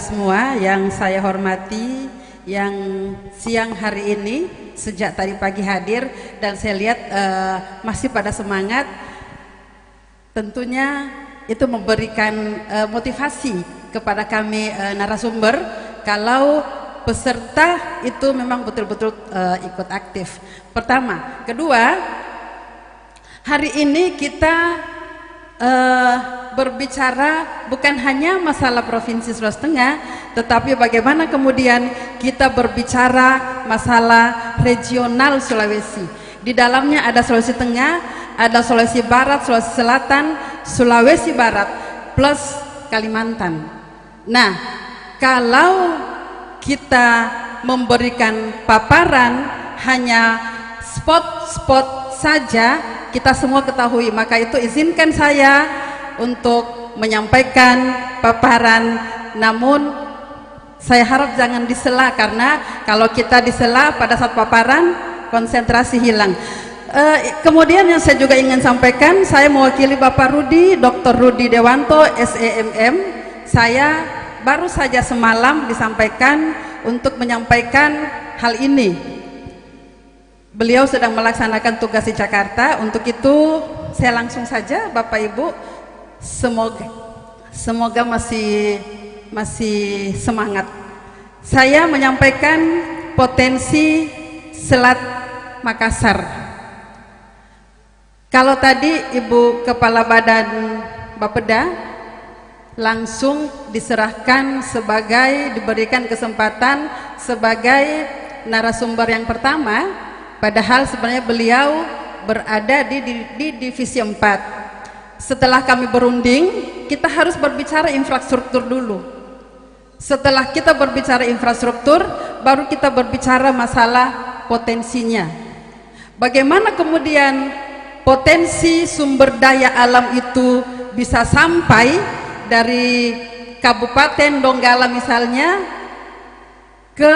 semua yang saya hormati, yang siang hari ini sejak tadi pagi hadir dan saya lihat masih pada semangat. Tentunya itu memberikan motivasi kepada kami narasumber kalau peserta itu memang betul-betul ikut aktif. Pertama, kedua, hari ini kita berbicara bukan hanya masalah Provinsi Sulawesi Tengah, tetapi bagaimana kemudian kita berbicara masalah regional Sulawesi. Di dalamnya ada Sulawesi Tengah, ada Sulawesi Barat, Sulawesi Selatan, Sulawesi Barat, plus Kalimantan. Nah, kalau kita memberikan paparan hanya spot-spot saja, kita semua ketahui, maka itu izinkan saya untuk menyampaikan paparan, namun saya harap jangan disela, karena kalau kita disela pada saat paparan konsentrasi hilang. Kemudian yang saya juga ingin sampaikan, saya mewakili Bapak Rudi, Dr. Rudi Dewanto, SEMM. Saya baru saja semalam disampaikan untuk menyampaikan hal ini. Beliau sedang melaksanakan tugas di Jakarta. Untuk itu saya langsung saja, Bapak Ibu, semoga masih semangat. Saya menyampaikan potensi Selat Makassar. Kalau tadi Ibu Kepala Badan Bapeda langsung diserahkan diberikan kesempatan sebagai narasumber yang pertama, padahal sebenarnya beliau berada di divisi 4. Setelah kami berunding, kita harus berbicara infrastruktur dulu. Setelah kita berbicara infrastruktur, baru kita berbicara masalah potensinya. Bagaimana kemudian potensi sumber daya alam itu bisa sampai dari Kabupaten Donggala misalnya ke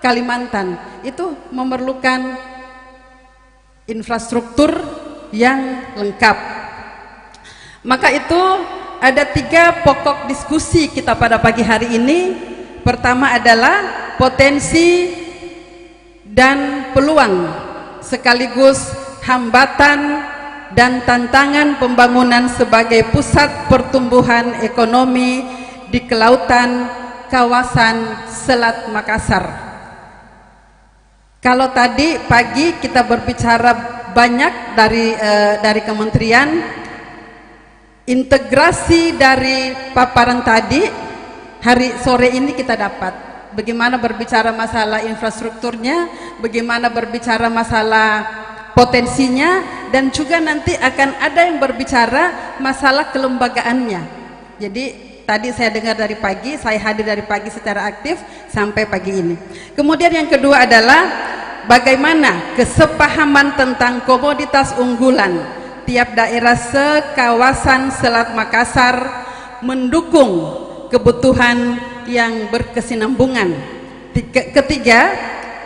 Kalimantan. Itu memerlukan infrastruktur yang lengkap. Maka itu ada 3 pokok diskusi kita pada pagi hari ini. Pertama adalah potensi dan peluang, sekaligus hambatan dan tantangan pembangunan sebagai pusat pertumbuhan ekonomi di kelautan kawasan Selat Makassar. Kalau tadi pagi kita berbicara banyak dari kementerian, integrasi dari paparan tadi, hari sore ini kita dapat bagaimana berbicara masalah infrastrukturnya, bagaimana berbicara masalah potensinya, dan juga nanti akan ada yang berbicara masalah kelembagaannya. Jadi tadi saya dengar dari pagi, saya hadir dari pagi secara aktif sampai pagi ini. Kemudian yang kedua adalah bagaimana kesepahaman tentang komoditas unggulan tiap daerah sekawasan Selat Makassar mendukung kebutuhan yang berkesinambungan. Ketiga,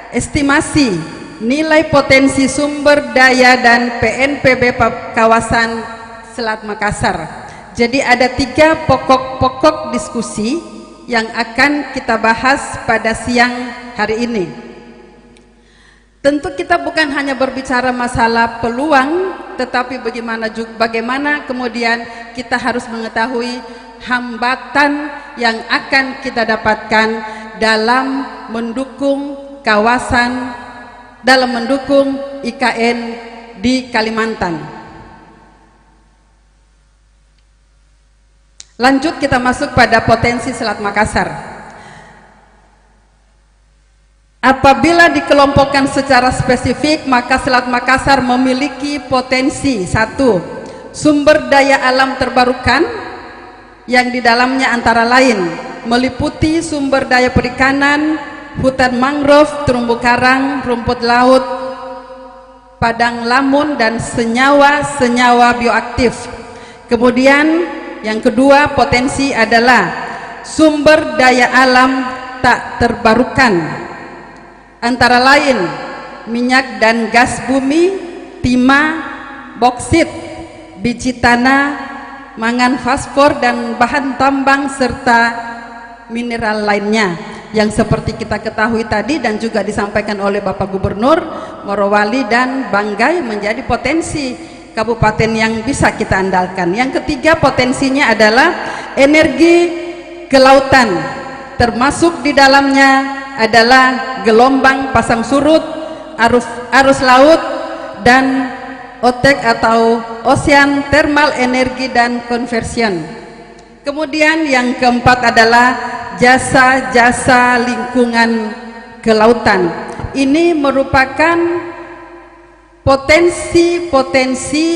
estimasi nilai potensi sumber daya dan PNPB kawasan Selat Makassar. Jadi ada 3 pokok diskusi yang akan kita bahas pada siang hari ini. Tentu kita bukan hanya berbicara masalah peluang, tetapi bagaimana kemudian kita harus mengetahui hambatan yang akan kita dapatkan dalam mendukung IKN di Kalimantan. Lanjut kita masuk pada potensi Selat Makassar. Apabila dikelompokkan secara spesifik, maka Selat Makassar memiliki potensi 1. Sumber daya alam terbarukan yang di dalamnya antara lain meliputi sumber daya perikanan, hutan mangrove, terumbu karang, rumput laut, padang lamun, dan senyawa-senyawa bioaktif. Kemudian yang kedua, potensi adalah sumber daya alam tak terbarukan, antara lain minyak dan gas bumi, timah, boksit, biji tanah, mangan fosfor dan bahan tambang, serta mineral lainnya yang seperti kita ketahui tadi dan juga disampaikan oleh Bapak Gubernur, Morowali dan Banggai menjadi potensi kabupaten yang bisa kita andalkan. Yang ketiga potensinya adalah energi kelautan, termasuk di dalamnya adalah gelombang pasang surut, arus laut, dan OTEK atau Ocean Thermal Energy dan Conversion. Kemudian yang keempat adalah jasa-jasa lingkungan kelautan. Ini merupakan potensi-potensi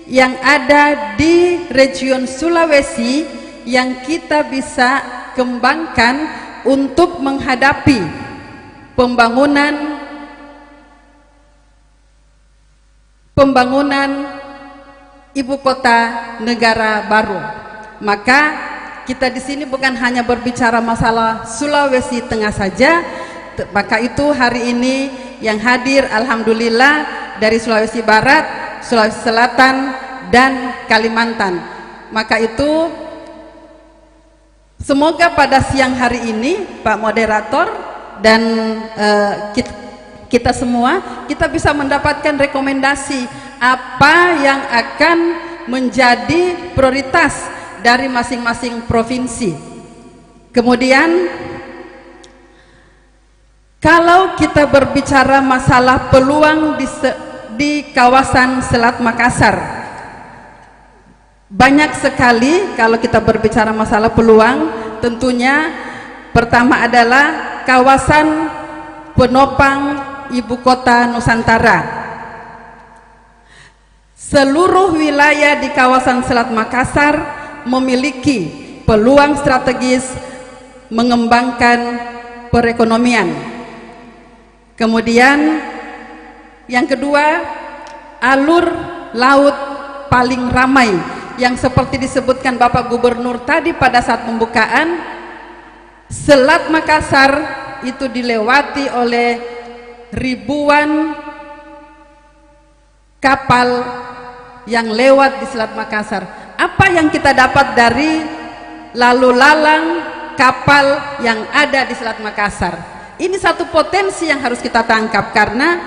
yang ada di region Sulawesi yang kita bisa kembangkan untuk menghadapi pembangunan ibu kota negara baru. Maka kita di sini bukan hanya berbicara masalah Sulawesi Tengah saja, maka itu hari ini yang hadir alhamdulillah dari Sulawesi Barat, Sulawesi Selatan dan Kalimantan. Maka itu semoga pada siang hari ini Pak Moderator dan kita semua kita bisa mendapatkan rekomendasi apa yang akan menjadi prioritas dari masing-masing provinsi. Kemudian kalau kita berbicara masalah peluang di kawasan Selat Makassar, banyak sekali. Kalau kita berbicara masalah peluang, tentunya pertama adalah kawasan penopang ibu kota Nusantara. Seluruh wilayah di kawasan Selat Makassar memiliki peluang strategis mengembangkan perekonomian. Kemudian yang kedua, alur laut paling ramai yang seperti disebutkan Bapak Gubernur tadi pada saat pembukaan. Selat Makassar itu dilewati oleh ribuan kapal yang lewat di Selat Makassar. Apa yang kita dapat dari lalu lalang kapal yang ada di Selat Makassar? Ini satu potensi yang harus kita tangkap karena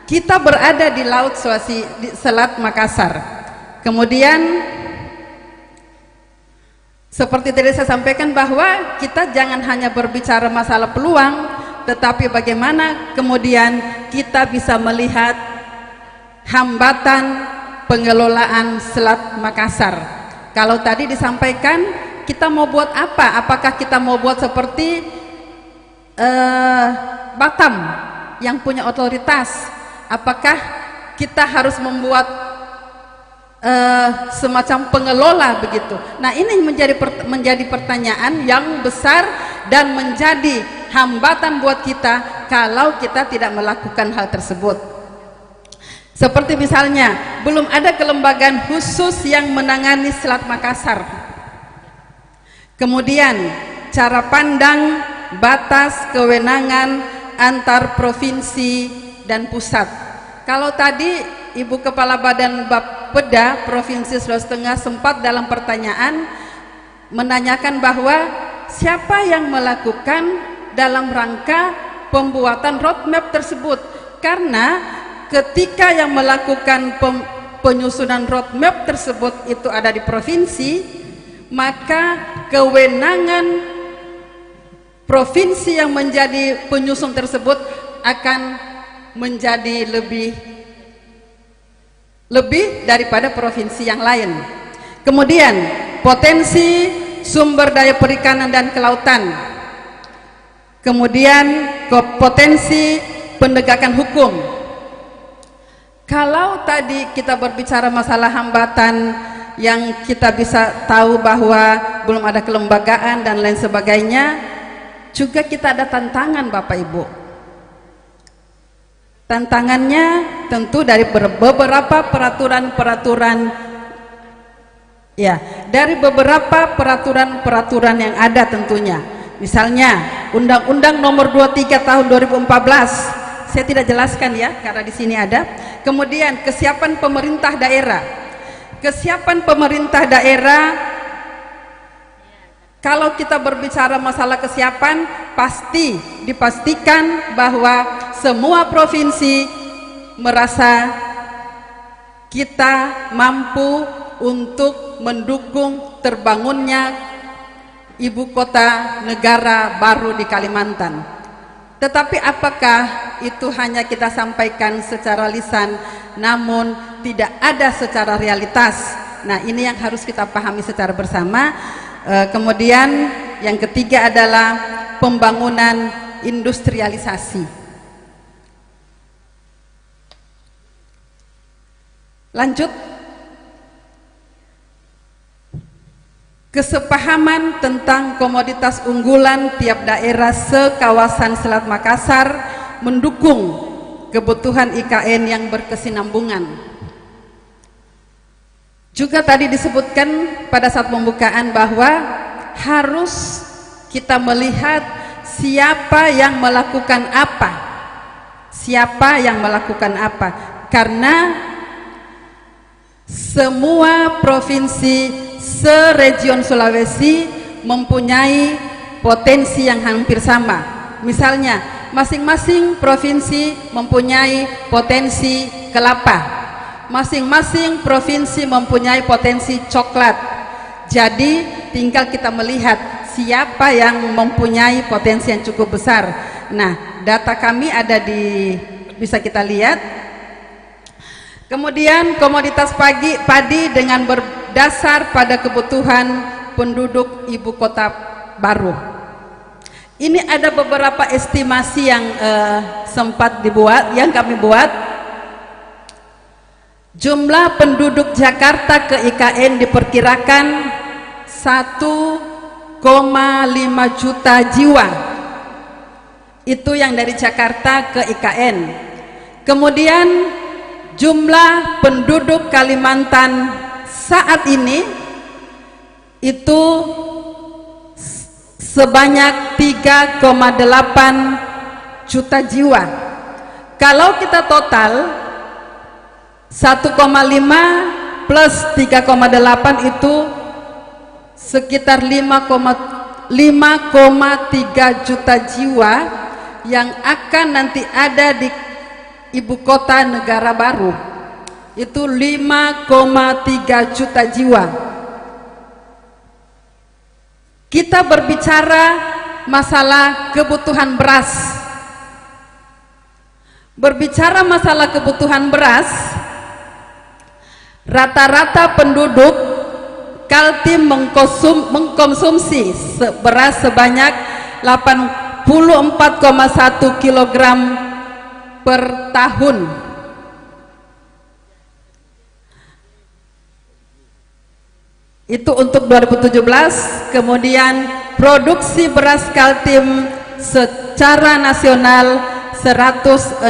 kita berada di laut Sulawesi, di Selat Makassar. Kemudian seperti tadi saya sampaikan bahwa kita jangan hanya berbicara masalah peluang, tetapi bagaimana kemudian kita bisa melihat hambatan pengelolaan Selat Makassar. Kalau tadi disampaikan kita mau buat apa? Apakah kita mau buat seperti Batam yang punya otoritas? Apakah kita harus membuat semacam pengelola begitu? Nah, ini menjadi pertanyaan yang besar dan menjadi hambatan buat kita kalau kita tidak melakukan hal tersebut. Seperti misalnya belum ada kelembagaan khusus yang menangani Selat Makassar. Kemudian cara pandang batas kewenangan antar provinsi dan pusat. Kalau tadi Ibu Kepala Badan Bapeda Provinsi Sulawesi Tengah sempat dalam pertanyaan menanyakan bahwa siapa yang melakukan dalam rangka pembuatan roadmap tersebut, karena ketika yang melakukan penyusunan roadmap tersebut itu ada di provinsi, maka kewenangan provinsi yang menjadi penyusun tersebut akan menjadi lebih daripada provinsi yang lain. Kemudian potensi sumber daya perikanan dan kelautan, kemudian potensi penegakan hukum. Kalau tadi kita berbicara masalah hambatan yang kita bisa tahu bahwa belum ada kelembagaan dan lain sebagainya, juga kita ada tantangan Bapak Ibu. Tantangannya tentu dari beberapa peraturan-peraturan, ya, dari beberapa peraturan-peraturan yang ada tentunya. Misalnya Undang-Undang Nomor 23 Tahun 2014. Saya tidak jelaskan ya karena di sini ada. Kemudian kesiapan pemerintah daerah. Kesiapan pemerintah daerah Kalau kita berbicara masalah kesiapan, pasti dipastikan bahwa semua provinsi merasa kita mampu untuk mendukung terbangunnya ibu kota negara baru di Kalimantan. Tetapi apakah itu hanya kita sampaikan secara lisan, namun tidak ada secara realitas? Nah, ini yang harus kita pahami secara bersama. Kemudian yang ketiga adalah pembangunan industrialisasi. Lanjut, kesepahaman tentang komoditas unggulan tiap daerah sekawasan Selat Makassar mendukung kebutuhan IKN yang berkesinambungan. Juga tadi disebutkan pada saat pembukaan bahwa harus kita melihat siapa yang melakukan apa, karena semua provinsi se-region Sulawesi mempunyai potensi yang hampir sama. Misalnya, masing-masing provinsi mempunyai potensi kelapa, masing-masing provinsi mempunyai potensi coklat. Jadi tinggal kita melihat siapa yang mempunyai potensi yang cukup besar. Nah, data kami ada bisa kita lihat. Kemudian komoditas padi dengan berdasar pada kebutuhan penduduk ibu kota baru. Ini ada beberapa estimasi yang yang kami buat. Jumlah penduduk Jakarta ke IKN diperkirakan 1,5 juta jiwa. Itu yang dari Jakarta ke IKN. Kemudian jumlah penduduk Kalimantan saat ini itu sebanyak 3,8 juta jiwa. Kalau kita total 1,5 plus 3,8 itu sekitar 5,3 juta jiwa yang akan nanti ada di ibu kota negara baru. Itu 5,3 juta jiwa. Kita berbicara masalah kebutuhan beras. Berbicara masalah kebutuhan beras, rata-rata penduduk Kaltim mengkonsumsi beras sebanyak 84,1 kg per tahun. Itu untuk 2017. Kemudian produksi beras Kaltim secara nasional 163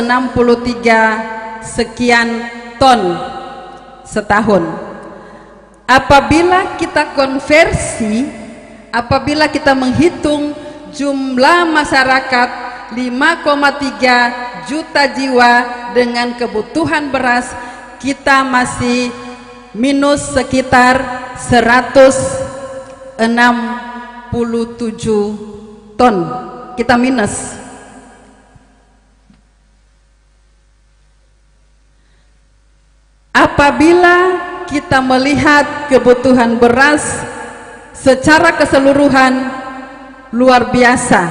sekian ton setahun. Apabila kita konversi, apabila kita menghitung jumlah masyarakat 5,3 juta jiwa dengan kebutuhan beras, kita masih minus sekitar 167 ton. Kita minus. Apabila kita melihat kebutuhan beras secara keseluruhan luar biasa,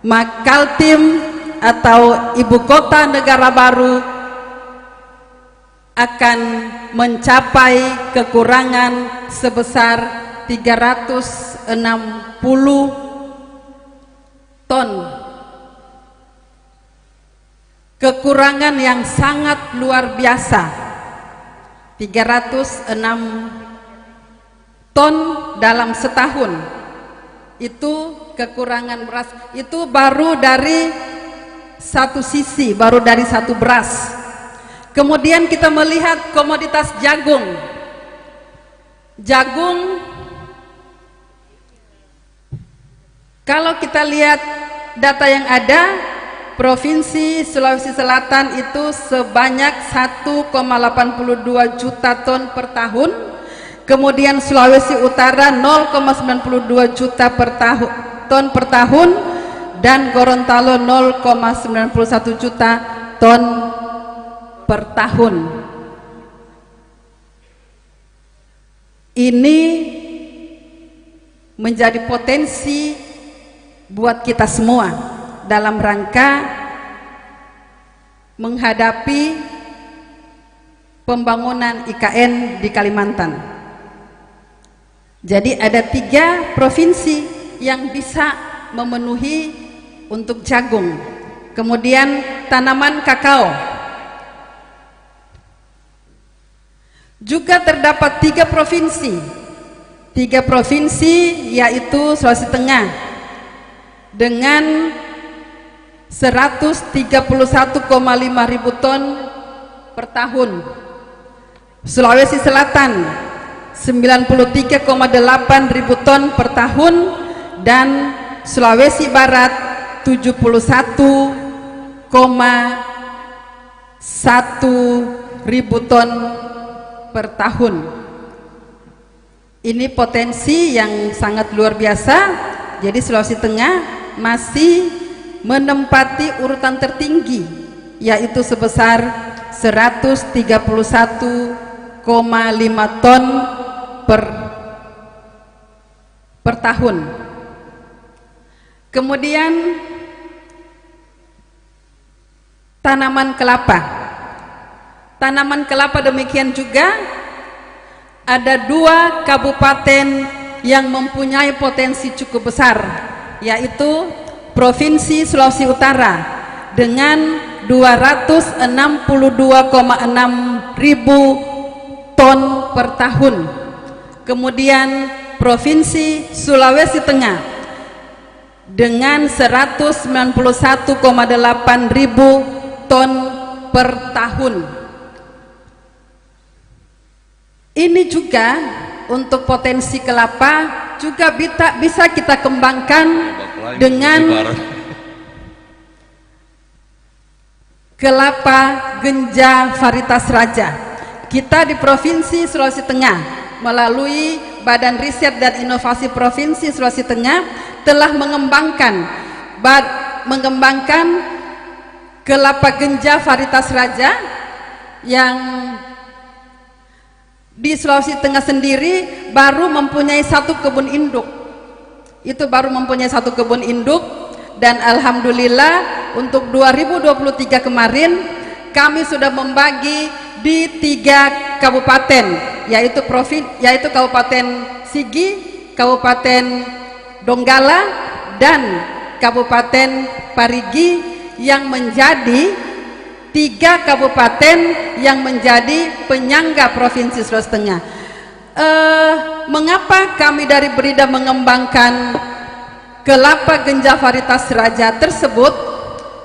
maka Kaltim atau ibu kota negara baru akan mencapai kekurangan sebesar 360 ton. Kekurangan yang sangat luar biasa. 306 ton dalam setahun. Itu kekurangan beras. Itu baru dari satu sisi, baru dari satu beras. Kemudian kita melihat komoditas jagung. Jagung, kalau kita lihat data yang ada, Provinsi Sulawesi Selatan itu sebanyak 1,82 juta ton per tahun, Kemudian Sulawesi Utara 0,92 juta ton per tahun, dan Gorontalo 0,91 juta ton per tahun. Ini menjadi potensi buat kita semua dalam rangka menghadapi pembangunan IKN di Kalimantan. Jadi ada 3 provinsi yang bisa memenuhi untuk jagung. Kemudian tanaman kakao. Juga terdapat 3 provinsi. 3 provinsi yaitu Sulawesi Tengah dengan 131,5 ribu ton per tahun, Sulawesi Selatan 93,8 ribu ton per tahun, dan Sulawesi Barat 71,1 ribu ton per tahun. Ini potensi yang sangat luar biasa. Jadi Sulawesi Tengah masih menempati urutan tertinggi, yaitu sebesar 131,5 ton per tahun. Kemudian tanaman kelapa. Tanaman kelapa demikian juga ada 2 kabupaten yang mempunyai potensi cukup besar, yaitu Provinsi Sulawesi Utara dengan 262,6 ribu ton per tahun. Kemudian Provinsi Sulawesi Tengah dengan 191,8 ribu ton per tahun. Ini juga untuk potensi kelapa juga bisa kita kembangkan dengan kelapa genja varietas raja. Kita di Provinsi Sulawesi Tengah melalui Badan Riset dan Inovasi Provinsi Sulawesi Tengah telah mengembangkan kelapa genja varietas raja yang di Sulawesi Tengah sendiri baru mempunyai 1 kebun induk. Itu baru mempunyai 1 kebun induk, dan alhamdulillah untuk 2023 kemarin kami sudah membagi di 3 kabupaten, yaitu Kabupaten Sigi, Kabupaten Donggala, dan Kabupaten Parigi, yang menjadi 3 kabupaten yang menjadi penyangga Provinsi Sulawesi Tengah. Mengapa kami dari Berida mengembangkan kelapa genja varietas raja tersebut?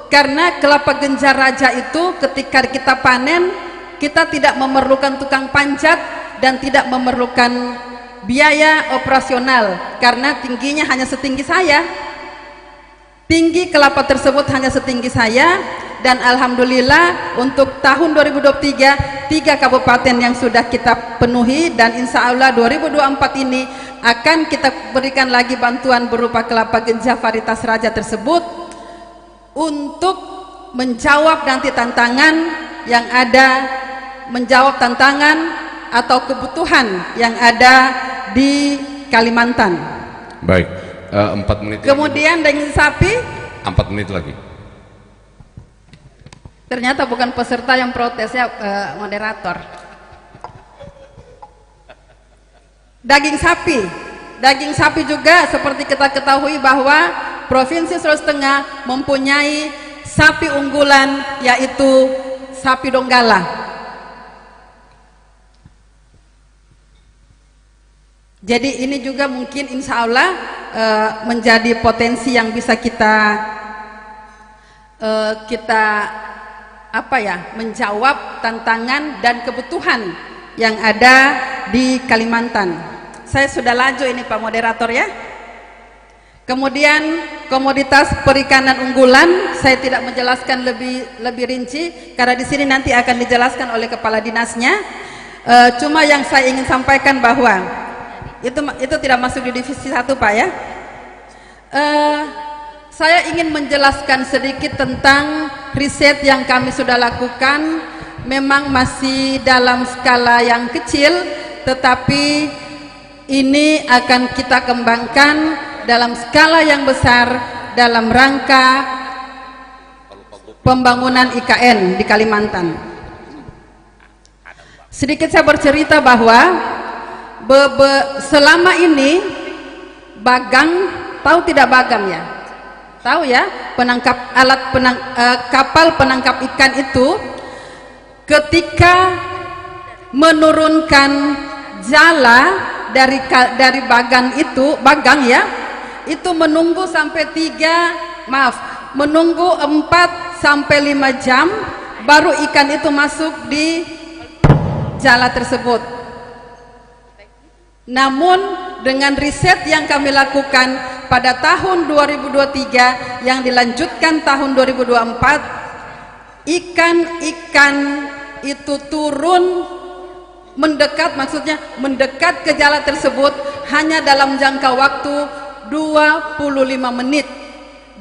Karena kelapa genja raja itu ketika kita panen, kita tidak memerlukan tukang panjat dan tidak memerlukan biaya operasional, karena tingginya hanya setinggi saya. Tinggi kelapa tersebut hanya setinggi saya, dan alhamdulillah untuk tahun 2023 3 kabupaten yang sudah kita penuhi, dan insya Allah 2024 ini akan kita berikan lagi bantuan berupa kelapa genja varietas raja tersebut untuk menjawab nanti tantangan yang ada, menjawab tantangan atau kebutuhan yang ada di Kalimantan. Baik, 4 menit. Kemudian daging sapi 4 menit lagi. Ternyata bukan peserta yang protes ya, moderator. Daging sapi juga seperti kita ketahui bahwa Provinsi Sulawesi Tengah mempunyai sapi unggulan, yaitu sapi Donggala. Jadi ini juga mungkin insya Allah menjadi potensi yang bisa kita menjawab tantangan dan kebutuhan yang ada di Kalimantan. Saya sudah laju ini Pak Moderator ya. Kemudian komoditas perikanan unggulan, saya tidak menjelaskan lebih rinci karena di sini nanti akan dijelaskan oleh kepala dinasnya. Cuma yang saya ingin sampaikan bahwa itu tidak masuk di divisi 1 Pak ya. Saya ingin menjelaskan sedikit tentang riset yang kami sudah lakukan. Memang masih dalam skala yang kecil, tetapi ini akan kita kembangkan dalam skala yang besar dalam rangka pembangunan IKN di Kalimantan. Sedikit saya bercerita bahwa selama ini Bagang, tahu tidak Bagang ya? Tahu ya, kapal penangkap ikan itu ketika menurunkan jala dari Bagang ya, itu menunggu sampai 4 sampai 5 jam baru ikan itu masuk di jala tersebut. Namun dengan riset yang kami lakukan pada tahun 2023 yang dilanjutkan tahun 2024, ikan-ikan itu turun mendekat ke jala tersebut hanya dalam jangka waktu 25 menit.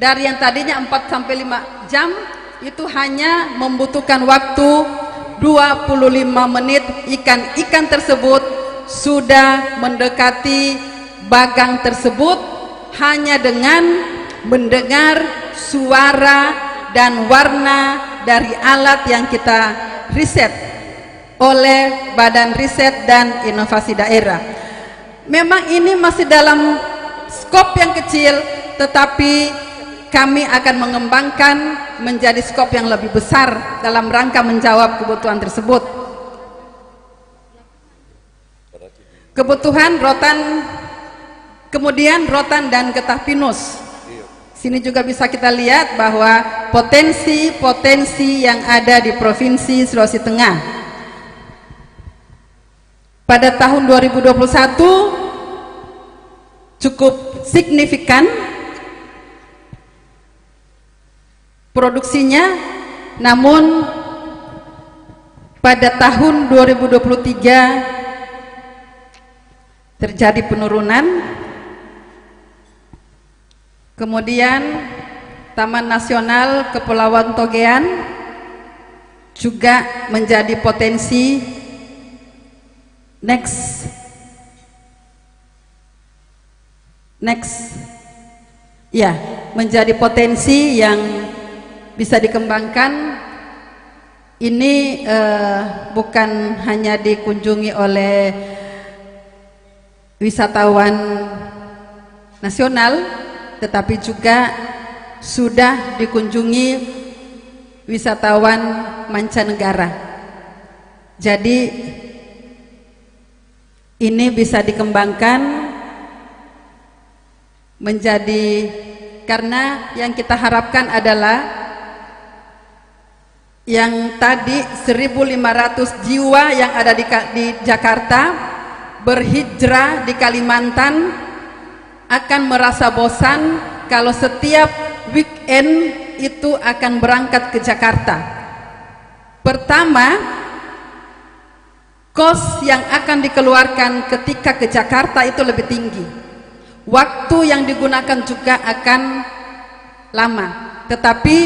Dari yang tadinya 4 sampai 5 jam itu hanya membutuhkan waktu 25 menit. Ikan-ikan tersebut sudah mendekati Bagang tersebut hanya dengan mendengar suara dan warna dari alat yang kita riset oleh Badan Riset dan Inovasi Daerah. Memang ini masih dalam skop yang kecil, tetapi kami akan mengembangkan menjadi skop yang lebih besar dalam rangka menjawab kebutuhan tersebut. Kebutuhan rotan, kemudian rotan dan getah pinus. Sini juga bisa kita lihat bahwa potensi-potensi yang ada di Provinsi Sulawesi Tengah. Pada tahun 2021 cukup signifikan produksinya, namun pada tahun 2023 terjadi penurunan. Kemudian Taman Nasional Kepulauan Togean juga menjadi potensi next ya, menjadi potensi yang bisa dikembangkan. Ini bukan hanya dikunjungi oleh wisatawan nasional, tetapi juga sudah dikunjungi wisatawan mancanegara. Jadi ini bisa dikembangkan menjadi, karena yang kita harapkan adalah yang tadi 1.500 jiwa yang ada di Jakarta berhijrah di Kalimantan akan merasa bosan kalau setiap weekend itu akan berangkat ke Jakarta. Pertama, kos yang akan dikeluarkan ketika ke Jakarta itu lebih tinggi. Waktu yang digunakan juga akan lama. Tetapi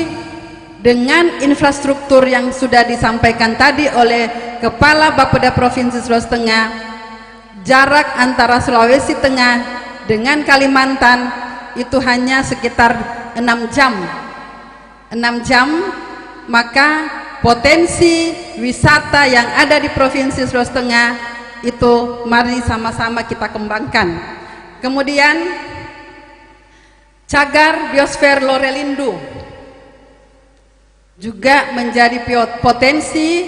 dengan infrastruktur yang sudah disampaikan tadi oleh Kepala Bapeda Provinsi Sulawesi Tengah, jarak antara Sulawesi Tengah dengan Kalimantan itu hanya sekitar 6 jam. 6 jam, maka potensi wisata yang ada di Provinsi Sulawesi Tengah itu mari sama-sama kita kembangkan. Kemudian cagar biosfer Lorelindo juga menjadi potensi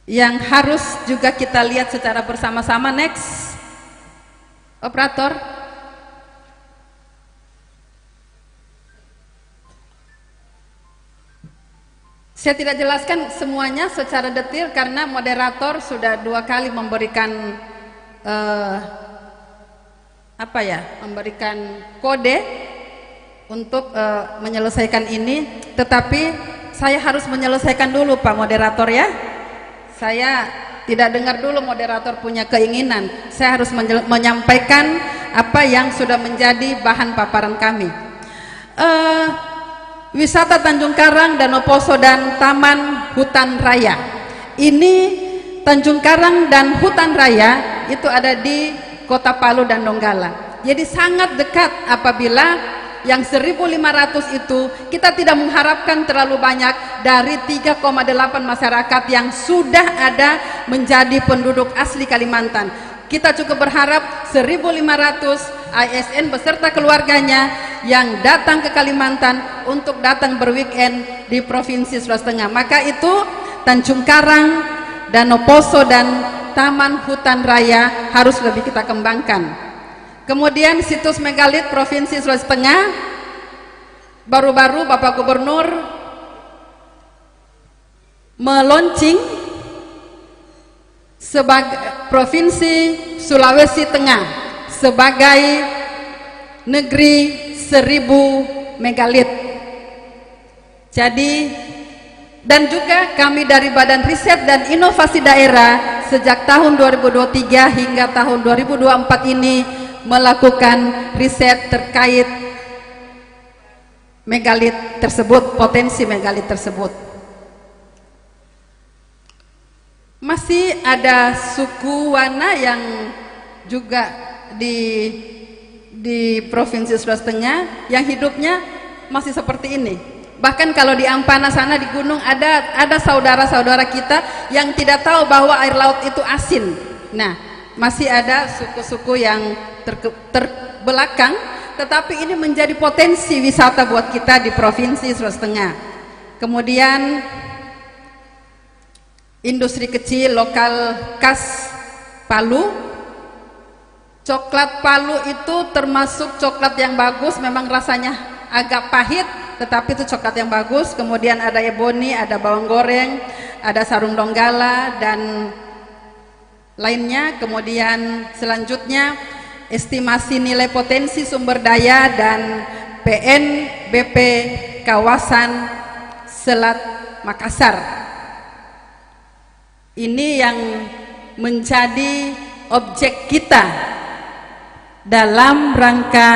yang harus juga kita lihat secara bersama-sama. Next, operator. Saya tidak jelaskan semuanya secara detail karena moderator sudah 2 kali memberikan memberikan kode untuk menyelesaikan ini, tetapi saya harus menyelesaikan dulu Pak moderator ya. saya tidak dengar dulu moderator punya keinginan. Saya harus menyampaikan apa yang sudah menjadi bahan paparan kami. Wisata Tanjung Karang, Danau Poso dan Taman Hutan Raya. Ini Tanjung Karang dan Hutan Raya itu ada di Kota Palu dan Donggala. Jadi sangat dekat. Apabila yang 1.500 itu kita tidak mengharapkan terlalu banyak dari 3,8 masyarakat yang sudah ada menjadi penduduk asli Kalimantan. Kita cukup berharap 1.500 ASN beserta keluarganya yang datang ke Kalimantan untuk datang berweekend di Provinsi Sulawesi Tengah. Maka itu Tanjung Karang, Danau Poso dan Taman Hutan Raya harus lebih kita kembangkan. Kemudian situs megalit Provinsi Sulawesi Tengah, baru-baru Bapak Gubernur meluncing sebagai Provinsi Sulawesi Tengah sebagai negeri 1000 megalit. Jadi, dan juga kami dari Badan Riset dan Inovasi Daerah sejak tahun 2023 hingga tahun 2024 ini melakukan riset terkait megalit tersebut, potensi megalit tersebut. Masih ada suku Wana yang juga di Provinsi Sulawesi Tengah yang hidupnya masih seperti ini. Bahkan kalau di Ampana sana di gunung ada saudara-saudara kita yang tidak tahu bahwa air laut itu asin. Nah, masih ada suku-suku yang terbelakang, tetapi ini menjadi potensi wisata buat kita di Provinsi Sulawesi Tengah. Kemudian industri kecil lokal khas Palu. Coklat Palu itu termasuk coklat yang bagus, memang rasanya agak pahit, tetapi itu coklat yang bagus. Kemudian ada ebony, ada bawang goreng, ada sarung donggala dan lainnya. Kemudian selanjutnya estimasi nilai potensi sumber daya dan PNBP kawasan Selat Makassar. Ini yang menjadi objek kita dalam rangka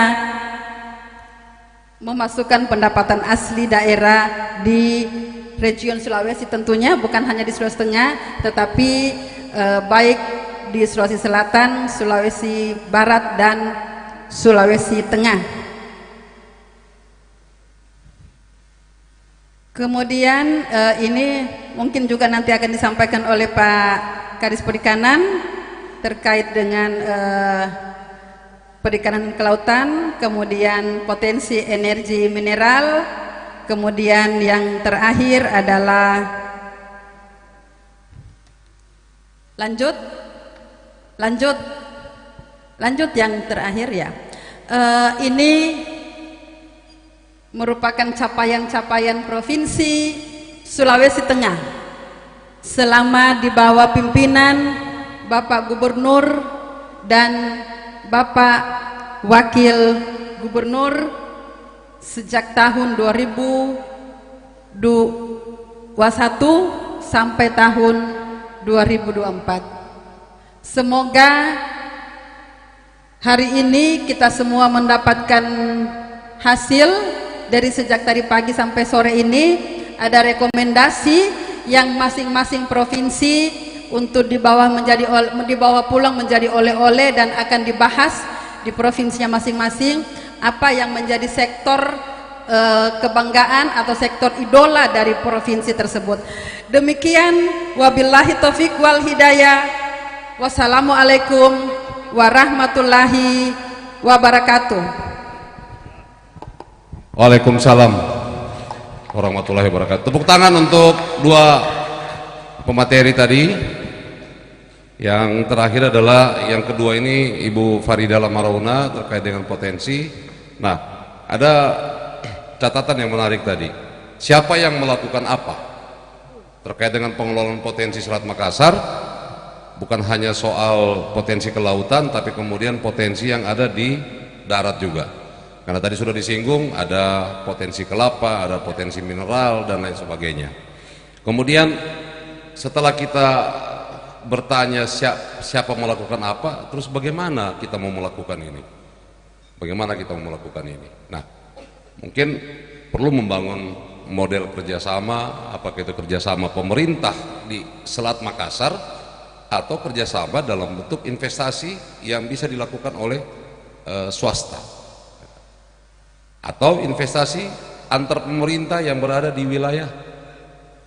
memasukkan pendapatan asli daerah di region Sulawesi, tentunya bukan hanya di Sulawesi Tengah, tetapi baik di Sulawesi Selatan, Sulawesi Barat dan Sulawesi Tengah. Kemudian ini mungkin juga nanti akan disampaikan oleh Pak Kadis Perikanan terkait dengan perikanan kelautan, kemudian potensi energi mineral, kemudian yang terakhir adalah lanjut yang terakhir ya. Ini merupakan capaian-capaian Provinsi Sulawesi Tengah selama di bawah pimpinan Bapak Gubernur dan Bapak Wakil Gubernur sejak tahun 2021 sampai tahun 2024. Semoga hari ini kita semua mendapatkan hasil dari sejak tadi pagi sampai sore ini. Ada rekomendasi yang masing-masing provinsi untuk dibawa pulang menjadi oleh-oleh dan akan dibahas di provinsinya masing-masing apa yang menjadi sektor kebanggaan atau sektor idola dari provinsi tersebut. Demikian, wabillahi taufik wal hidayah. Wassalamualaikum warahmatullahi wabarakatuh. Waalaikumsalam warahmatullahi wabarakatuh. Tepuk tangan untuk dua pemateri tadi. Yang terakhir adalah yang kedua ini Ibu Farida Lamarauna terkait dengan potensi. Nah, ada catatan yang menarik tadi. Siapa yang melakukan apa terkait dengan pengelolaan potensi Selat Makassar? Bukan hanya soal potensi kelautan, tapi kemudian potensi yang ada di darat juga. Karena tadi sudah disinggung, ada potensi kelapa, ada potensi mineral dan lain sebagainya. Kemudian setelah kita bertanya siapa melakukan apa, terus bagaimana kita mau melakukan ini? Bagaimana kita mau melakukan ini? Nah, mungkin perlu membangun model kerjasama, apakah itu kerjasama pemerintah di Selat Makassar atau kerjasama dalam bentuk investasi yang bisa dilakukan oleh swasta, atau investasi antar pemerintah yang berada di wilayah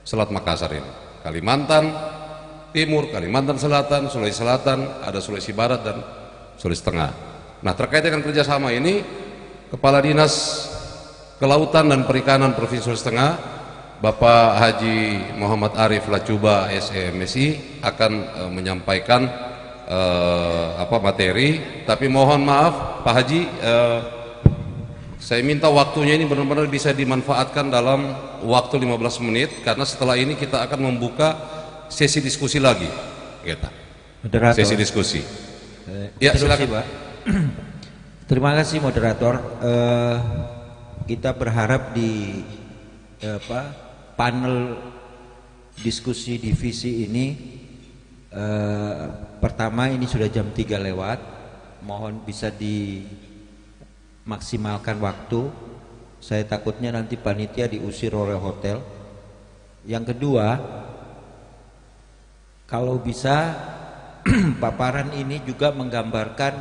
Selat Makassar ini, Kalimantan Timur, Kalimantan Selatan, Sulawesi Selatan, ada Sulawesi Barat dan Sulawesi Tengah. Nah, terkait dengan kerjasama ini, Kepala Dinas Kelautan dan Perikanan Provinsi Sulawesi Tengah, Bapak Haji Muhammad Arif Lacuba SMSI akan menyampaikan materi. Tapi mohon maaf Pak Haji, saya minta waktunya ini benar-benar bisa dimanfaatkan dalam waktu 15 menit, karena setelah ini kita akan membuka sesi diskusi lagi, Moderator. Sesi diskusi. Ya, silakan Pak. Terima kasih moderator. Kita berharap di panel diskusi divisi ini, pertama ini sudah jam 3 lewat, mohon bisa dimaksimalkan waktu. Saya takutnya nanti panitia diusir oleh hotel. Yang kedua, kalau bisa paparan ini juga menggambarkan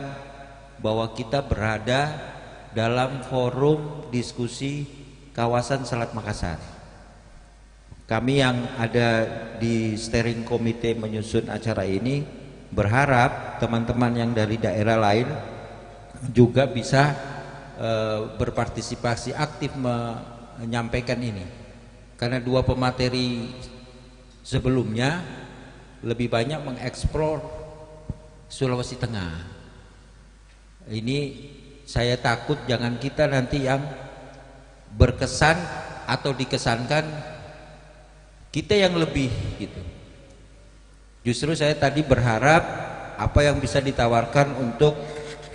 bahwa kita berada dalam forum diskusi kawasan Selat Makassar. Kami yang ada di steering committee menyusun acara ini berharap teman-teman yang dari daerah lain juga bisa berpartisipasi aktif menyampaikan ini, karena dua pemateri sebelumnya lebih banyak mengeksplor Sulawesi Tengah. Ini saya takut jangan kita nanti yang berkesan atau dikesankan kita yang lebih gitu. Justru saya tadi berharap apa yang bisa ditawarkan untuk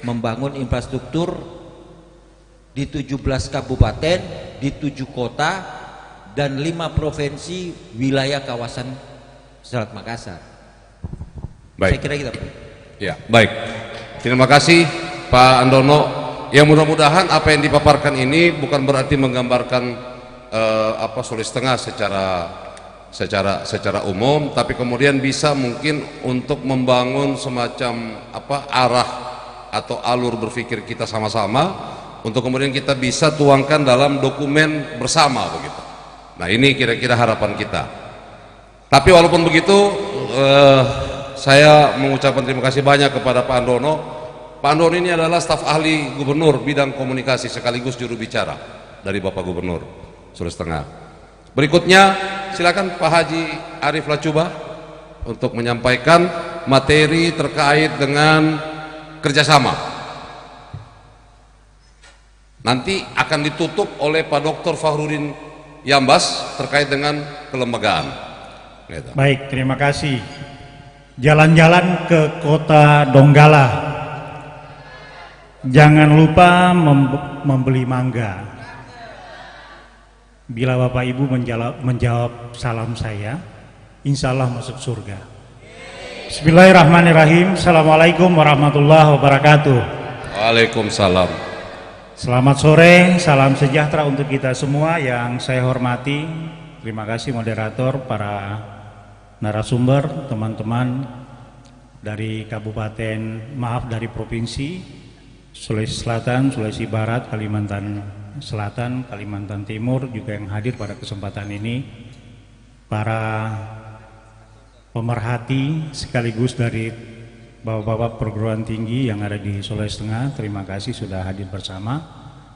membangun infrastruktur di 17 kabupaten, di 7 kota dan 5 provinsi wilayah kawasan Selat Makassar. Baik. Saya kira gitu. Ya, baik. Terima kasih Pak Andono. Ya, mudah-mudahan apa yang dipaparkan ini bukan berarti menggambarkan Sulawesi Tengah secara umum, tapi kemudian bisa mungkin untuk membangun semacam arah atau alur berpikir kita sama-sama, untuk kemudian kita bisa tuangkan dalam dokumen bersama begitu. Nah, ini kira-kira harapan kita. Tapi walaupun begitu, saya mengucapkan terima kasih banyak kepada Pak Andono. Pak Andono ini adalah staf ahli gubernur bidang komunikasi sekaligus juru bicara dari Bapak Gubernur Sulawesi Tengah. Berikutnya silakan Pak Haji Arif Lacuba untuk menyampaikan materi terkait dengan kerjasama. Nanti akan ditutup oleh Pak Dr. Fahrudin Yambas terkait dengan kelembagaan. Baik, terima kasih. Jalan-jalan ke kota Donggala, jangan lupa membeli mangga. Bila Bapak Ibu menjawab salam saya, insya Allah masuk surga. Bismillahirrahmanirrahim. Assalamualaikum warahmatullahi wabarakatuh. Waalaikumsalam. Selamat sore, salam sejahtera untuk kita semua yang saya hormati. Terima kasih moderator, para narasumber, teman-teman dari dari provinsi Sulawesi Selatan, Sulawesi Barat, Kalimantan Selatan, Kalimantan Timur juga yang hadir pada kesempatan ini, para pemerhati sekaligus dari bapak-bapak perguruan tinggi yang ada di Sulawesi Tengah, terima kasih sudah hadir bersama,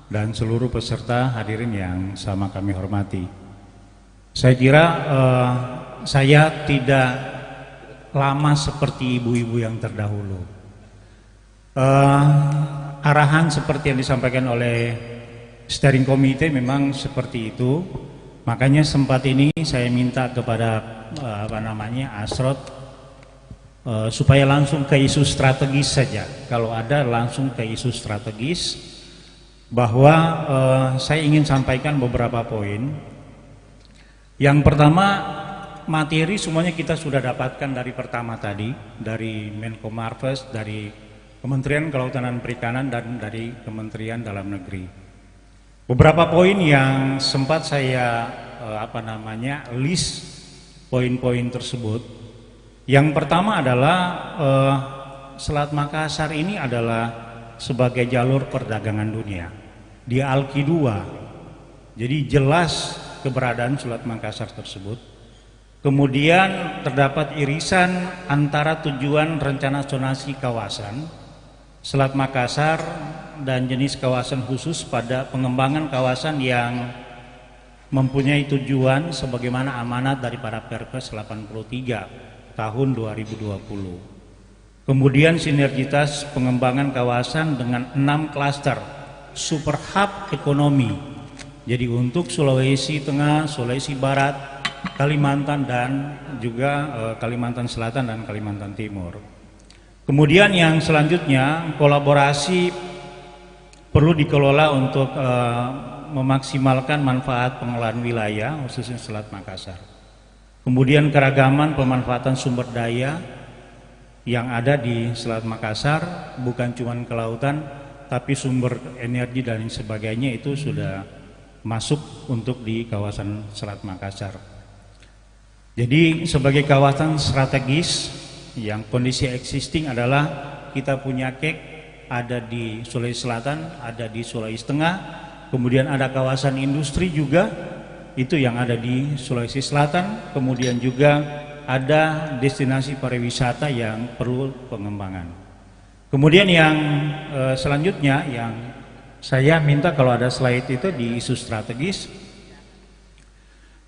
dan seluruh peserta hadirin yang sama kami hormati. Saya kira saya tidak lama seperti ibu-ibu yang terdahulu. Arahan seperti yang disampaikan oleh steering committee memang seperti itu. Makanya sempat ini saya minta kepada Asrot supaya langsung ke isu strategis saja. Kalau ada langsung ke isu strategis, bahwa saya ingin sampaikan beberapa poin. Yang pertama, materi semuanya kita sudah dapatkan dari pertama tadi, dari Menko Marves, dari Kementerian Kelautan dan Perikanan, dan dari Kementerian Dalam Negeri. Beberapa poin yang sempat saya list poin-poin tersebut. Yang pertama adalah Selat Makassar ini adalah sebagai jalur perdagangan dunia. Di Alki 2, jadi jelas keberadaan Selat Makassar tersebut. Kemudian terdapat irisan antara tujuan rencana zonasi kawasan Selat Makassar dan jenis kawasan khusus pada pengembangan kawasan yang mempunyai tujuan sebagaimana amanat daripada Perpres 83 tahun 2020. Kemudian sinergitas pengembangan kawasan dengan 6 klaster super hub ekonomi. Jadi untuk Sulawesi Tengah, Sulawesi Barat, Kalimantan, dan juga Kalimantan Selatan dan Kalimantan Timur. Kemudian yang selanjutnya, kolaborasi perlu dikelola untuk memaksimalkan manfaat pengelolaan wilayah khususnya Selat Makassar. Kemudian keragaman pemanfaatan sumber daya yang ada di Selat Makassar, bukan cuma kelautan tapi sumber energi dan sebagainya itu sudah masuk untuk di kawasan Selat Makassar. Jadi sebagai kawasan strategis yang kondisi existing adalah kita punya KEK ada di Sulawesi Selatan, ada di Sulawesi Tengah, kemudian ada kawasan industri juga itu yang ada di Sulawesi Selatan, kemudian juga ada destinasi pariwisata yang perlu pengembangan. Kemudian yang selanjutnya yang saya minta kalau ada slide itu di isu strategis,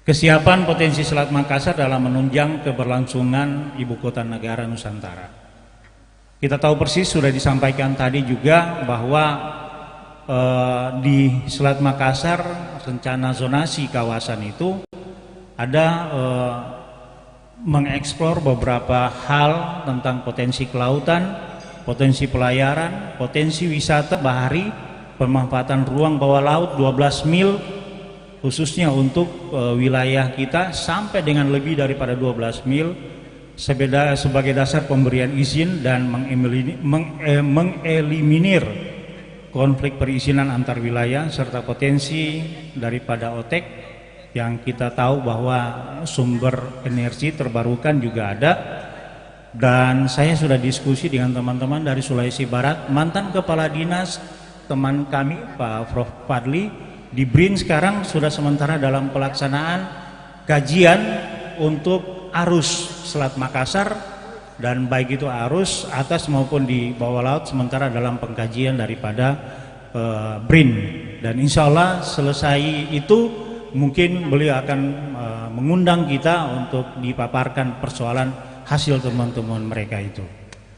kesiapan potensi Selat Makassar dalam menunjang keberlangsungan ibu kota negara Nusantara. Kita tahu persis sudah disampaikan tadi juga bahwa di Selat Makassar rencana zonasi kawasan itu ada mengeksplor beberapa hal tentang potensi kelautan, potensi pelayaran, potensi wisata bahari, pemanfaatan ruang bawah laut 12 mil khususnya untuk wilayah kita sampai dengan lebih daripada 12 mil sebagai dasar pemberian izin dan mengeliminir konflik perizinan antar wilayah serta potensi daripada OTEK yang kita tahu bahwa sumber energi terbarukan juga ada. Dan saya sudah diskusi dengan teman-teman dari Sulawesi Barat, mantan kepala dinas teman kami Pak Prof Fadli di BRIN sekarang sudah sementara dalam pelaksanaan kajian untuk arus Selat Makassar, dan baik itu arus atas maupun di bawah laut sementara dalam pengkajian daripada BRIN. Dan insya Allah selesai itu mungkin beliau akan mengundang kita untuk dipaparkan persoalan hasil teman-teman mereka itu.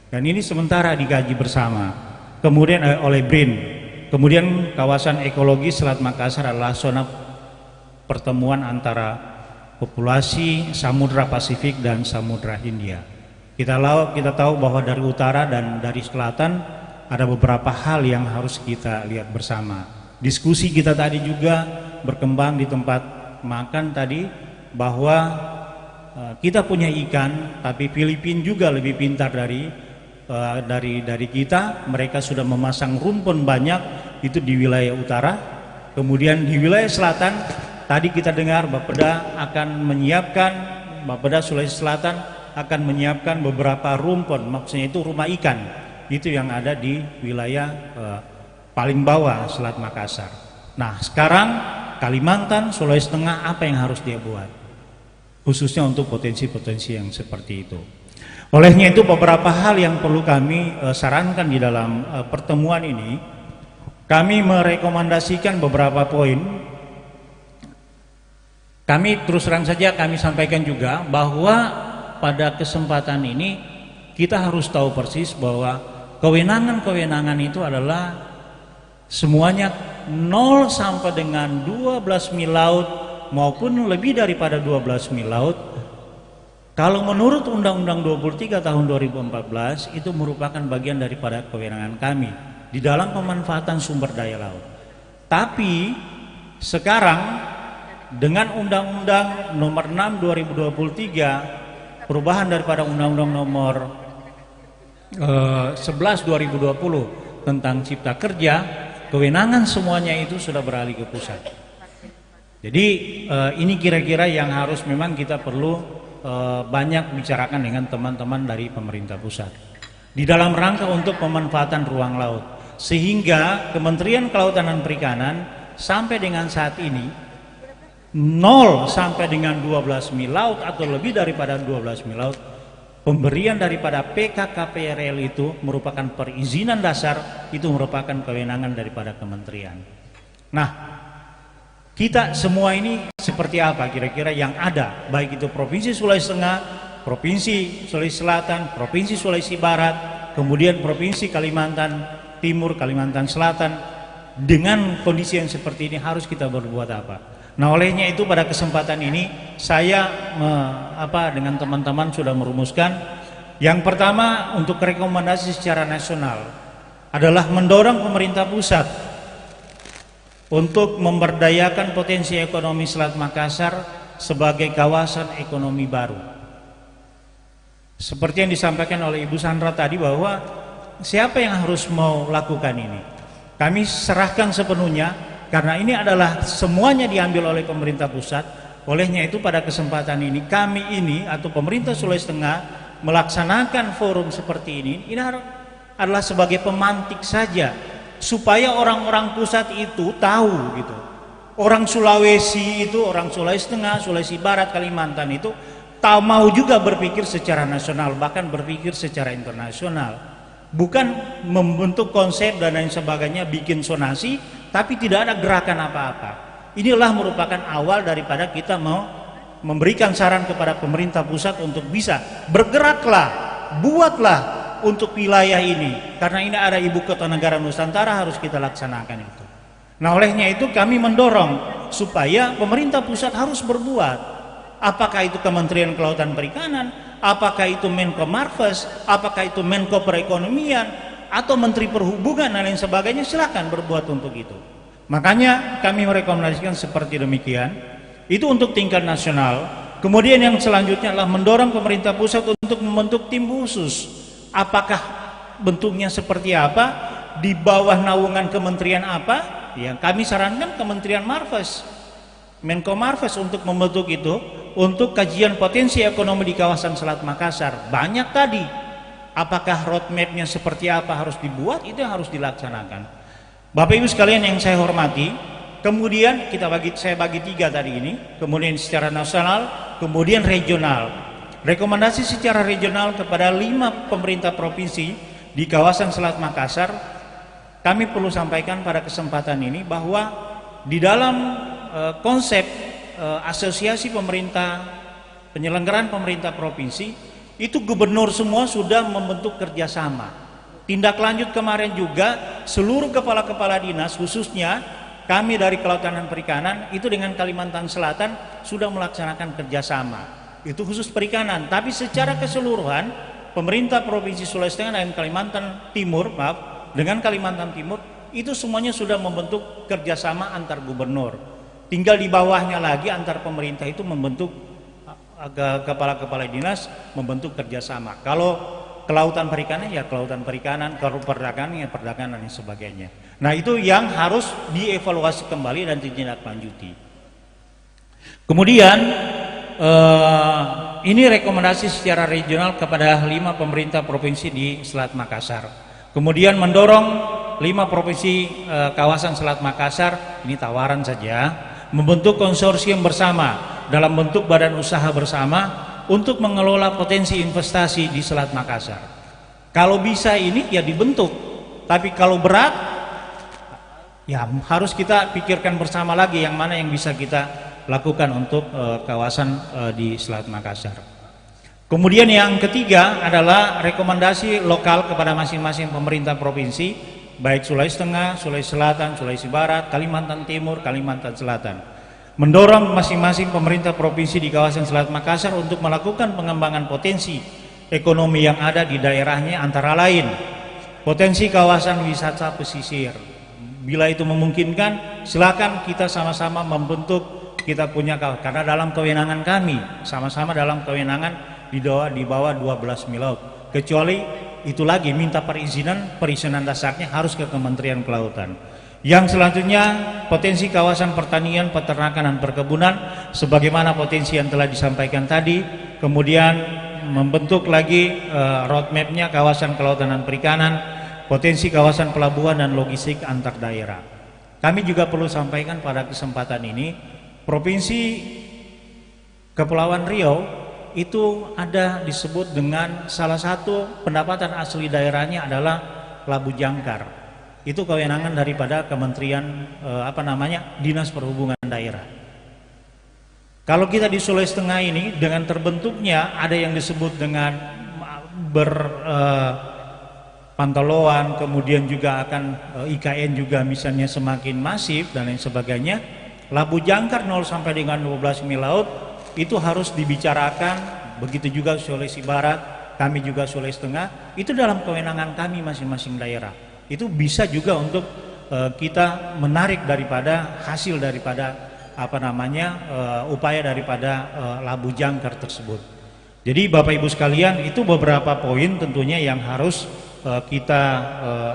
Dan ini sementara dikaji bersama kemudian oleh BRIN. Kemudian kawasan ekologi Selat Makassar adalah zona pertemuan antara populasi Samudra Pasifik dan Samudra Hindia. Kita tahu bahwa dari utara dan dari selatan ada beberapa hal yang harus kita lihat bersama. Diskusi kita tadi juga berkembang di tempat makan tadi bahwa kita punya ikan, tapi Filipina juga lebih pintar dari kita. Mereka sudah memasang rumpun banyak itu di wilayah utara. Kemudian di wilayah selatan tadi kita dengar Bapeda Sulawesi Selatan akan menyiapkan beberapa rumpun, maksudnya itu rumah ikan itu yang ada di wilayah paling bawah Selat Makassar. Nah sekarang Kalimantan, Sulawesi Tengah apa yang harus dia buat khususnya untuk potensi-potensi yang seperti itu. Olehnya itu beberapa hal yang perlu kami sarankan di dalam pertemuan ini. Kami merekomendasikan beberapa poin. Kami terus terang saja kami sampaikan juga bahwa pada kesempatan ini kita harus tahu persis bahwa kewenangan-kewenangan itu adalah semuanya 0 sampai dengan 12 mil laut maupun lebih daripada 12 mil laut. Kalau menurut Undang-Undang 23 tahun 2014 itu merupakan bagian daripada kewenangan kami di dalam pemanfaatan sumber daya laut. Tapi sekarang dengan Undang-Undang Nomor 6 2023, perubahan daripada Undang-Undang Nomor 11 2020 tentang Cipta Kerja, kewenangan semuanya itu sudah beralih ke pusat. Jadi ini kira-kira yang harus memang kita perlu banyak bicarakan dengan teman-teman dari pemerintah pusat di dalam rangka untuk pemanfaatan ruang laut, sehingga Kementerian Kelautan dan Perikanan sampai dengan saat ini 0 sampai dengan 12 mil laut atau lebih daripada 12 mil laut, pemberian daripada PKKPRL itu merupakan perizinan dasar, itu merupakan kewenangan daripada kementerian. Nah, kita semua ini seperti apa kira-kira yang ada, baik itu Provinsi Sulawesi Tengah, Provinsi Sulawesi Selatan, Provinsi Sulawesi Barat, kemudian Provinsi Kalimantan Timur, Kalimantan Selatan. Dengan kondisi yang seperti ini harus kita berbuat apa? Nah, olehnya itu pada kesempatan ini saya dengan teman-teman sudah merumuskan yang pertama untuk rekomendasi secara nasional adalah mendorong pemerintah pusat untuk memberdayakan potensi ekonomi Selat Makassar sebagai kawasan ekonomi baru. Seperti yang disampaikan oleh Ibu Sandra tadi, bahwa siapa yang harus mau lakukan ini? Kami serahkan sepenuhnya, karena ini adalah semuanya diambil oleh pemerintah pusat. Olehnya itu pada kesempatan ini kami ini atau pemerintah Sulawesi Tengah melaksanakan forum seperti ini adalah sebagai pemantik saja, supaya orang-orang pusat itu tahu gitu. Orang Sulawesi itu, orang Sulawesi Tengah, Sulawesi Barat, Kalimantan itu mau juga berpikir secara nasional, bahkan berpikir secara internasional. Bukan membentuk konsep dan lain sebagainya, bikin sonasi, tapi tidak ada gerakan apa-apa. Inilah merupakan awal daripada kita mau memberikan saran kepada pemerintah pusat untuk bisa bergeraklah, buatlah untuk wilayah ini. Karena ini ada ibu kota negara Nusantara, harus kita laksanakan itu. Nah, olehnya itu kami mendorong supaya pemerintah pusat harus berbuat. Apakah itu Kementerian Kelautan Perikanan, apakah itu Menko Marves, apakah itu Menko Perekonomian, atau Menteri Perhubungan dan lain sebagainya, silakan berbuat untuk itu. Makanya kami merekomendasikan seperti demikian. Itu untuk tingkat nasional. Kemudian yang selanjutnya adalah mendorong pemerintah pusat untuk membentuk tim khusus. Apakah bentuknya seperti apa, di bawah naungan kementerian apa? Ya, kami sarankan Kementerian Marves, Menko Marves untuk membentuk itu, untuk kajian potensi ekonomi di kawasan Selat Makassar. Banyak tadi, apakah roadmapnya seperti apa harus dibuat, itu yang harus dilaksanakan. Bapak Ibu sekalian yang saya hormati, kemudian saya bagi tiga tadi ini, kemudian secara nasional, kemudian regional. Rekomendasi secara regional kepada 5 pemerintah provinsi di kawasan Selat Makassar, kami perlu sampaikan pada kesempatan ini bahwa di dalam konsep asosiasi pemerintah, penyelenggaraan pemerintah provinsi, itu gubernur semua sudah membentuk kerjasama. Tindak lanjut kemarin juga seluruh kepala-kepala dinas, khususnya kami dari Kelautan dan Perikanan itu dengan Kalimantan Selatan sudah melaksanakan kerjasama. Itu khusus perikanan, tapi secara keseluruhan pemerintah provinsi Sulawesi Tengah dan Kalimantan Timur, dengan Kalimantan Timur itu semuanya sudah membentuk kerjasama antar gubernur. Tinggal di bawahnya lagi antar pemerintah itu membentuk kepala-kepala dinas membentuk kerjasama. Kalau kelautan perikanan ya kelautan perikanan, kalau perdagangan ya perdagangan dan sebagainya. Nah, itu yang harus dievaluasi kembali dan ditindaklanjuti. Kemudian ini rekomendasi secara regional kepada 5 pemerintah provinsi di Selat Makassar. Kemudian mendorong 5 provinsi kawasan Selat Makassar, ini tawaran saja, membentuk konsorsium bersama dalam bentuk badan usaha bersama untuk mengelola potensi investasi di Selat Makassar. Kalau bisa ini ya dibentuk, tapi kalau berat ya harus kita pikirkan bersama lagi yang mana yang bisa kita lakukan untuk kawasan di Selat Makassar. Kemudian yang ketiga adalah rekomendasi lokal kepada masing-masing pemerintah provinsi, baik Sulawesi Tengah, Sulawesi Selatan, Sulawesi Barat, Kalimantan Timur, Kalimantan Selatan. Mendorong masing-masing pemerintah provinsi di kawasan Selat Makassar untuk melakukan pengembangan potensi ekonomi yang ada di daerahnya, antara lain potensi kawasan wisata pesisir. Bila itu memungkinkan, silakan kita sama-sama membentuk kita punya, karena dalam kewenangan kami, sama-sama dalam kewenangan di bawah 12 mil laut. Kecuali itu lagi minta perizinan dasarnya harus ke Kementerian Kelautan. Yang selanjutnya potensi kawasan pertanian, peternakan dan perkebunan sebagaimana potensi yang telah disampaikan tadi. Kemudian membentuk lagi roadmapnya kawasan kelautan dan perikanan, potensi kawasan pelabuhan dan logistik antar daerah. Kami juga perlu sampaikan pada kesempatan ini, Provinsi Kepulauan Riau itu ada disebut dengan salah satu pendapatan asli daerahnya adalah Labu Jangkar. Itu kewenangan daripada Kementerian Dinas Perhubungan Daerah. Kalau kita di Sulawesi Tengah ini dengan terbentuknya ada yang disebut dengan pantauan, kemudian juga akan IKN juga misalnya semakin masif dan lain sebagainya. Labu Jangkar 0 sampai dengan 12 mil laut itu harus dibicarakan, begitu juga Sulawesi Barat, kami juga Sulawesi Tengah, itu dalam kewenangan kami masing-masing daerah. Itu bisa juga untuk kita menarik daripada hasil daripada upaya daripada Labu Jangkar tersebut. Jadi Bapak Ibu sekalian, itu beberapa poin tentunya yang harus kita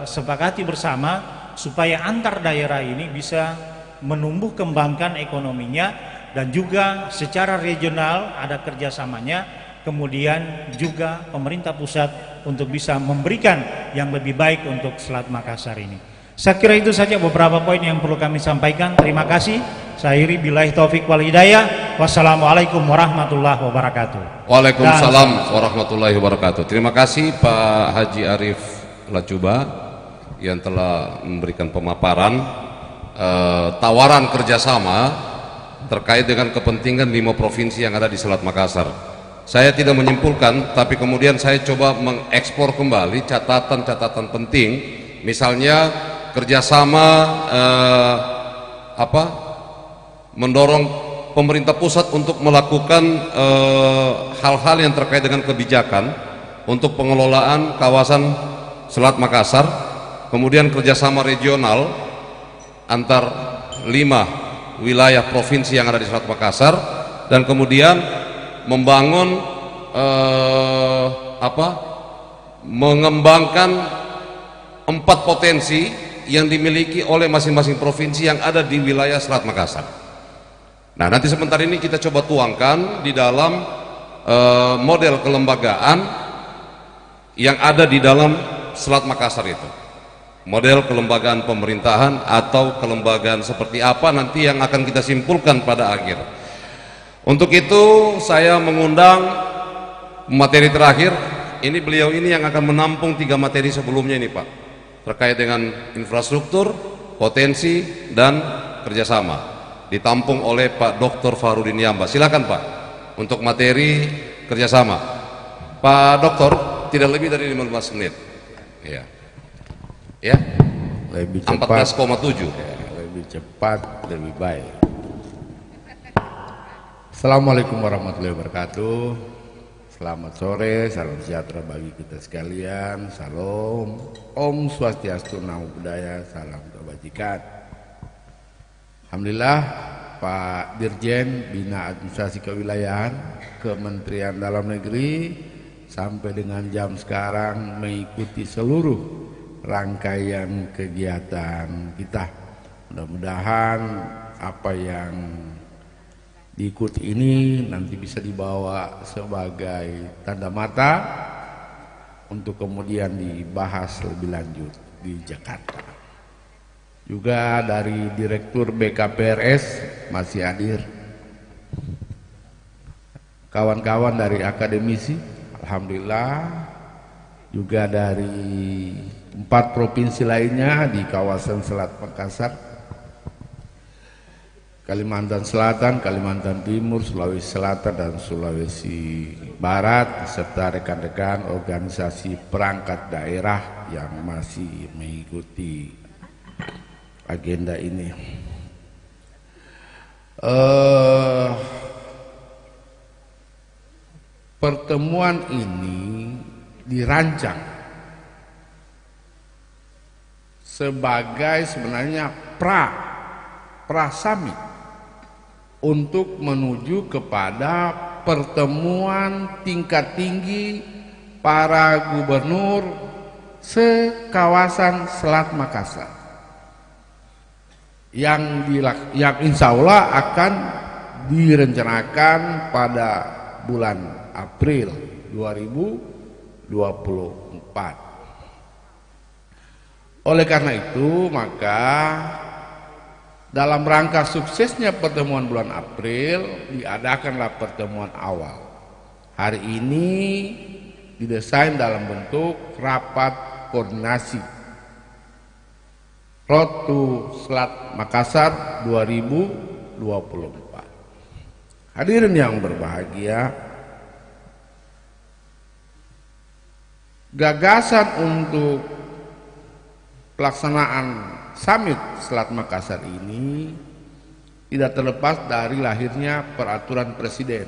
sepakati bersama supaya antar daerah ini bisa menumbuh kembangkan ekonominya dan juga secara regional ada kerjasamanya, kemudian juga pemerintah pusat untuk bisa memberikan yang lebih baik untuk Selat Makassar ini. Saya kira itu saja beberapa poin yang perlu kami sampaikan. Terima kasih. Saya akhiri billahi taufik wal hidayah. Wassalamualaikum warahmatullahi wabarakatuh. Waalaikumsalam warahmatullahi wabarakatuh. Terima kasih Pak Haji Arif Lacuba yang telah memberikan pemaparan tawaran kerjasama terkait dengan kepentingan 5 provinsi yang ada di Selat Makassar. Saya tidak menyimpulkan, tapi kemudian saya coba mengekspor kembali catatan-catatan penting, misalnya kerjasama mendorong pemerintah pusat untuk melakukan hal-hal yang terkait dengan kebijakan untuk pengelolaan kawasan Selat Makassar, kemudian kerjasama regional antar 5 wilayah provinsi yang ada di Selat Makassar, dan kemudian membangun mengembangkan 4 potensi yang dimiliki oleh masing-masing provinsi yang ada di wilayah Selat Makassar. Nah, nanti sebentar ini kita coba tuangkan di dalam model kelembagaan yang ada di dalam Selat Makassar itu. Model kelembagaan pemerintahan atau kelembagaan seperti apa nanti yang akan kita simpulkan pada akhir. Untuk itu saya mengundang materi terakhir. Ini beliau ini yang akan menampung 3 materi sebelumnya ini Pak, terkait dengan infrastruktur, potensi, dan kerjasama, ditampung oleh Pak Dr. Farudin Yamba. Silakan Pak untuk materi kerjasama. Pak Doktor, tidak lebih dari 15 menit. Ya, lebih cepat, 14,7 lebih cepat, lebih baik. Assalamualaikum warahmatullahi wabarakatuh. Selamat sore, salam sejahtera bagi kita sekalian. Salam, Om Swastiastu, Namo Buddhaya, salam kebajikan. Alhamdulillah, Pak Dirjen Bina Administrasi Kewilayahan Kementerian Dalam Negeri sampai dengan jam sekarang mengikuti seluruh rangkaian kegiatan kita. Mudah-mudahan apa yang diikuti ini nanti bisa dibawa sebagai tanda mata untuk kemudian dibahas lebih lanjut di Jakarta. Juga dari Direktur BKPRS masih hadir, kawan-kawan dari akademisi, alhamdulillah, juga dari 4 provinsi lainnya di kawasan Selat Makassar, Kalimantan Selatan, Kalimantan Timur, Sulawesi Selatan, dan Sulawesi Barat, serta rekan-rekan organisasi perangkat daerah yang masih mengikuti agenda ini. Pertemuan ini dirancang sebagai sebenarnya pra-summit untuk menuju kepada pertemuan tingkat tinggi para gubernur sekawasan Selat Makassar yang insya Allah akan direncanakan pada bulan April 2024. Oleh karena itu, maka dalam rangka suksesnya pertemuan bulan April diadakanlah pertemuan awal. Hari ini didesain dalam bentuk rapat koordinasi Road to Selat Makassar 2024. Hadirin yang berbahagia, gagasan untuk pelaksanaan Summit Selat Makassar ini tidak terlepas dari lahirnya Peraturan Presiden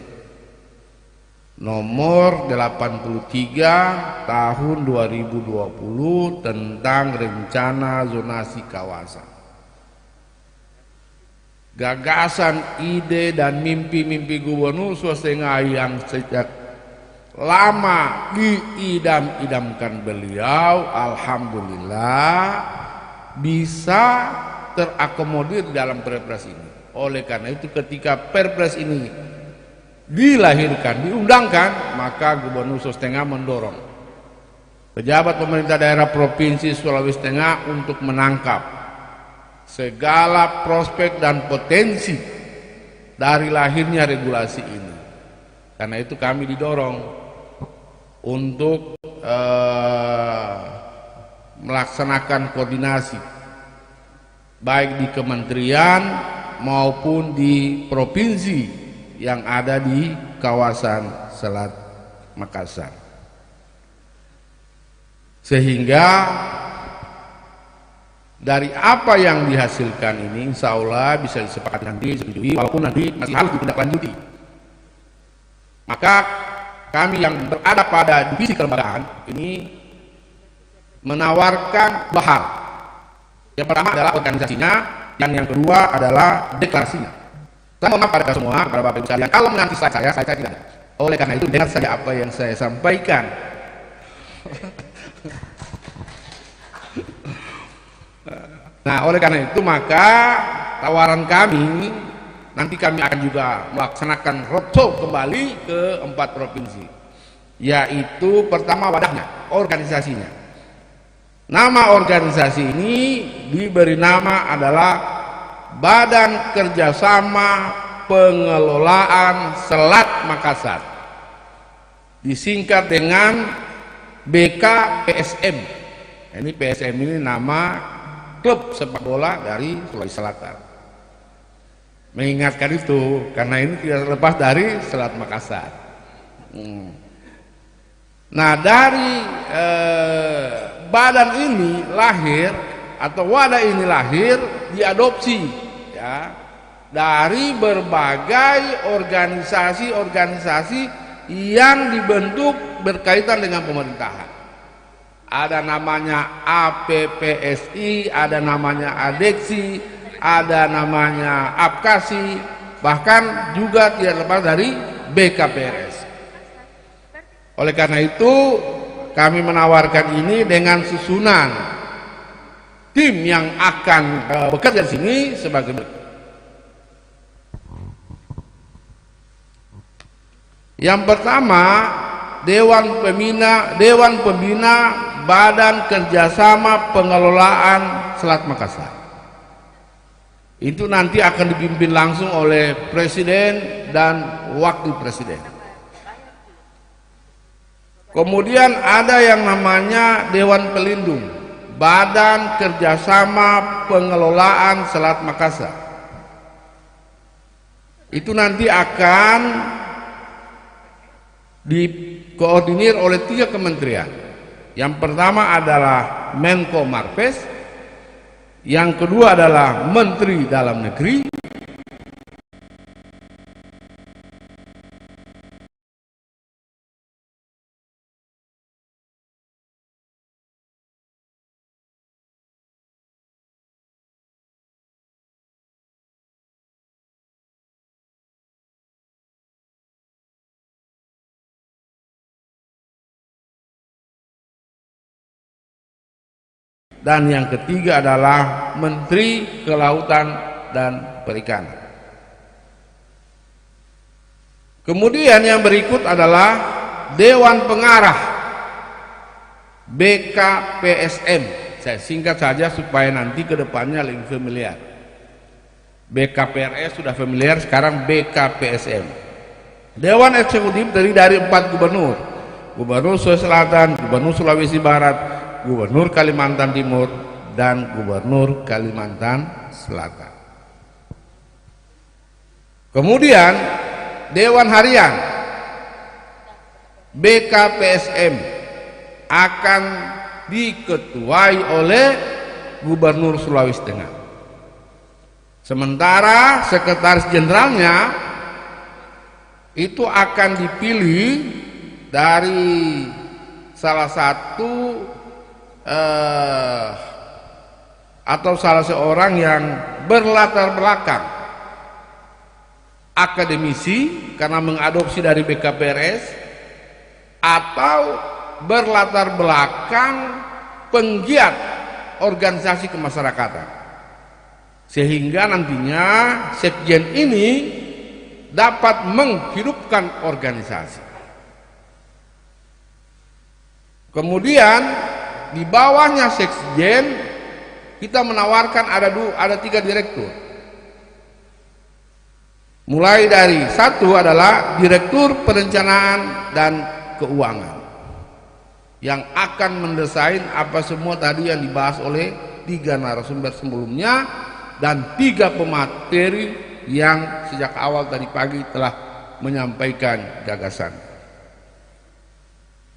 nomor 83 tahun 2020 tentang rencana zonasi kawasan. Gagasan, ide dan mimpi-mimpi gubernur Sulawesi Tengah yang sejak lama diidam-idamkan beliau, alhamdulillah bisa terakomodir dalam Perpres ini. Oleh karena itu, ketika Perpres ini dilahirkan, diundangkan, maka Gubernur Sulawesi Tengah mendorong pejabat pemerintah daerah Provinsi Sulawesi Tengah untuk menangkap segala prospek dan potensi dari lahirnya regulasi ini. Karena itu kami didorong untuk melaksanakan koordinasi baik di kementerian maupun di provinsi yang ada di kawasan Selat Makassar, sehingga dari apa yang dihasilkan ini insya Allah bisa disepakati nanti, disetujui, walaupun nanti masih harus ditindaklanjuti. Maka kami yang berada pada divisi kelembagaan ini menawarkan dua hal. Yang pertama adalah organisasinya, dan yang kedua adalah deklarasinya. Saya mohon maaf pada semua, kepada Bapak Ibu sekalian, kalau menanti saya tidak ada. Oleh karena itu, dengar saja apa yang saya sampaikan. Nah, oleh karena itu, maka tawaran kami, nanti kami akan juga melaksanakan roadshow kembali ke 4 provinsi. Yaitu pertama wadahnya, organisasinya. Nama organisasi ini diberi nama adalah Badan Kerjasama Pengelolaan Selat Makassar, disingkat dengan BKPSM. Ini PSM ini nama klub sepak bola dari Sulawesi Selatan. Mengingatkan itu karena ini tidak terlepas dari Selat Makassar. Nah, dari badan ini lahir atau wadah ini lahir diadopsi ya dari berbagai organisasi-organisasi yang dibentuk berkaitan dengan pemerintahan. Ada namanya APPSI, ada namanya ADEXI, ada namanya APKASI, bahkan juga tidak lepas dari BKPRS. Oleh karena itu kami menawarkan ini dengan susunan tim yang akan bekerja di sini sebagai berikut. Yang pertama, Dewan Pembina Badan Kerjasama Pengelolaan Selat Makassar. Itu nanti akan dipimpin langsung oleh Presiden dan Wakil Presiden. Kemudian ada yang namanya Dewan Pelindung Badan Kerjasama Pengelolaan Selat Makassar. Itu nanti akan dikoordinir oleh 3 kementerian. Yang pertama adalah Menko Marves, yang kedua adalah Menteri Dalam Negeri, dan yang ketiga adalah Menteri Kelautan dan Perikanan. Kemudian yang berikut adalah Dewan Pengarah BKPSM. Saya singkat saja supaya nanti ke depannya lebih familiar. BKPRS sudah familiar, sekarang BKPSM. Dewan Eksekutif terdiri dari 4 gubernur. Gubernur Sulawesi Selatan, Gubernur Sulawesi Barat, Gubernur Kalimantan Timur, dan Gubernur Kalimantan Selatan. Kemudian Dewan Harian BKPSM akan diketuai oleh Gubernur Sulawesi Tengah. Sementara sekretaris jenderalnya itu akan dipilih dari salah satu atau salah seorang yang berlatar belakang akademisi karena mengadopsi dari BKPRS, atau berlatar belakang penggiat organisasi kemasyarakatan, sehingga nantinya sekjen ini dapat menghidupkan organisasi. Kemudian di bawahnya sekjen kita menawarkan ada 3 direktur. Mulai dari satu adalah Direktur Perencanaan dan Keuangan yang akan mendesain apa semua tadi yang dibahas oleh 3 narasumber sebelumnya dan 3 pemateri yang sejak awal tadi pagi telah menyampaikan gagasan.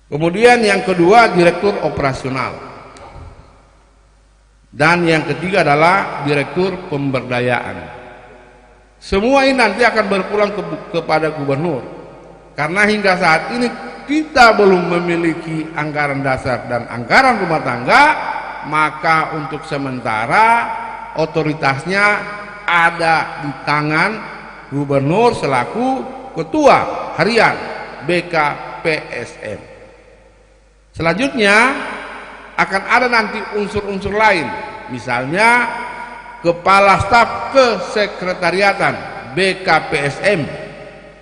Kemudian yang kedua Direktur Operasional, dan yang ketiga adalah Direktur Pemberdayaan. Semua ini nanti akan berpulang kepada gubernur, karena hingga saat ini kita belum memiliki anggaran dasar dan anggaran rumah tangga, maka untuk sementara otoritasnya ada di tangan gubernur selaku ketua harian BKPSM. Selanjutnya akan ada nanti unsur-unsur lain, misalnya Kepala Staf Kesekretariatan BKPSM,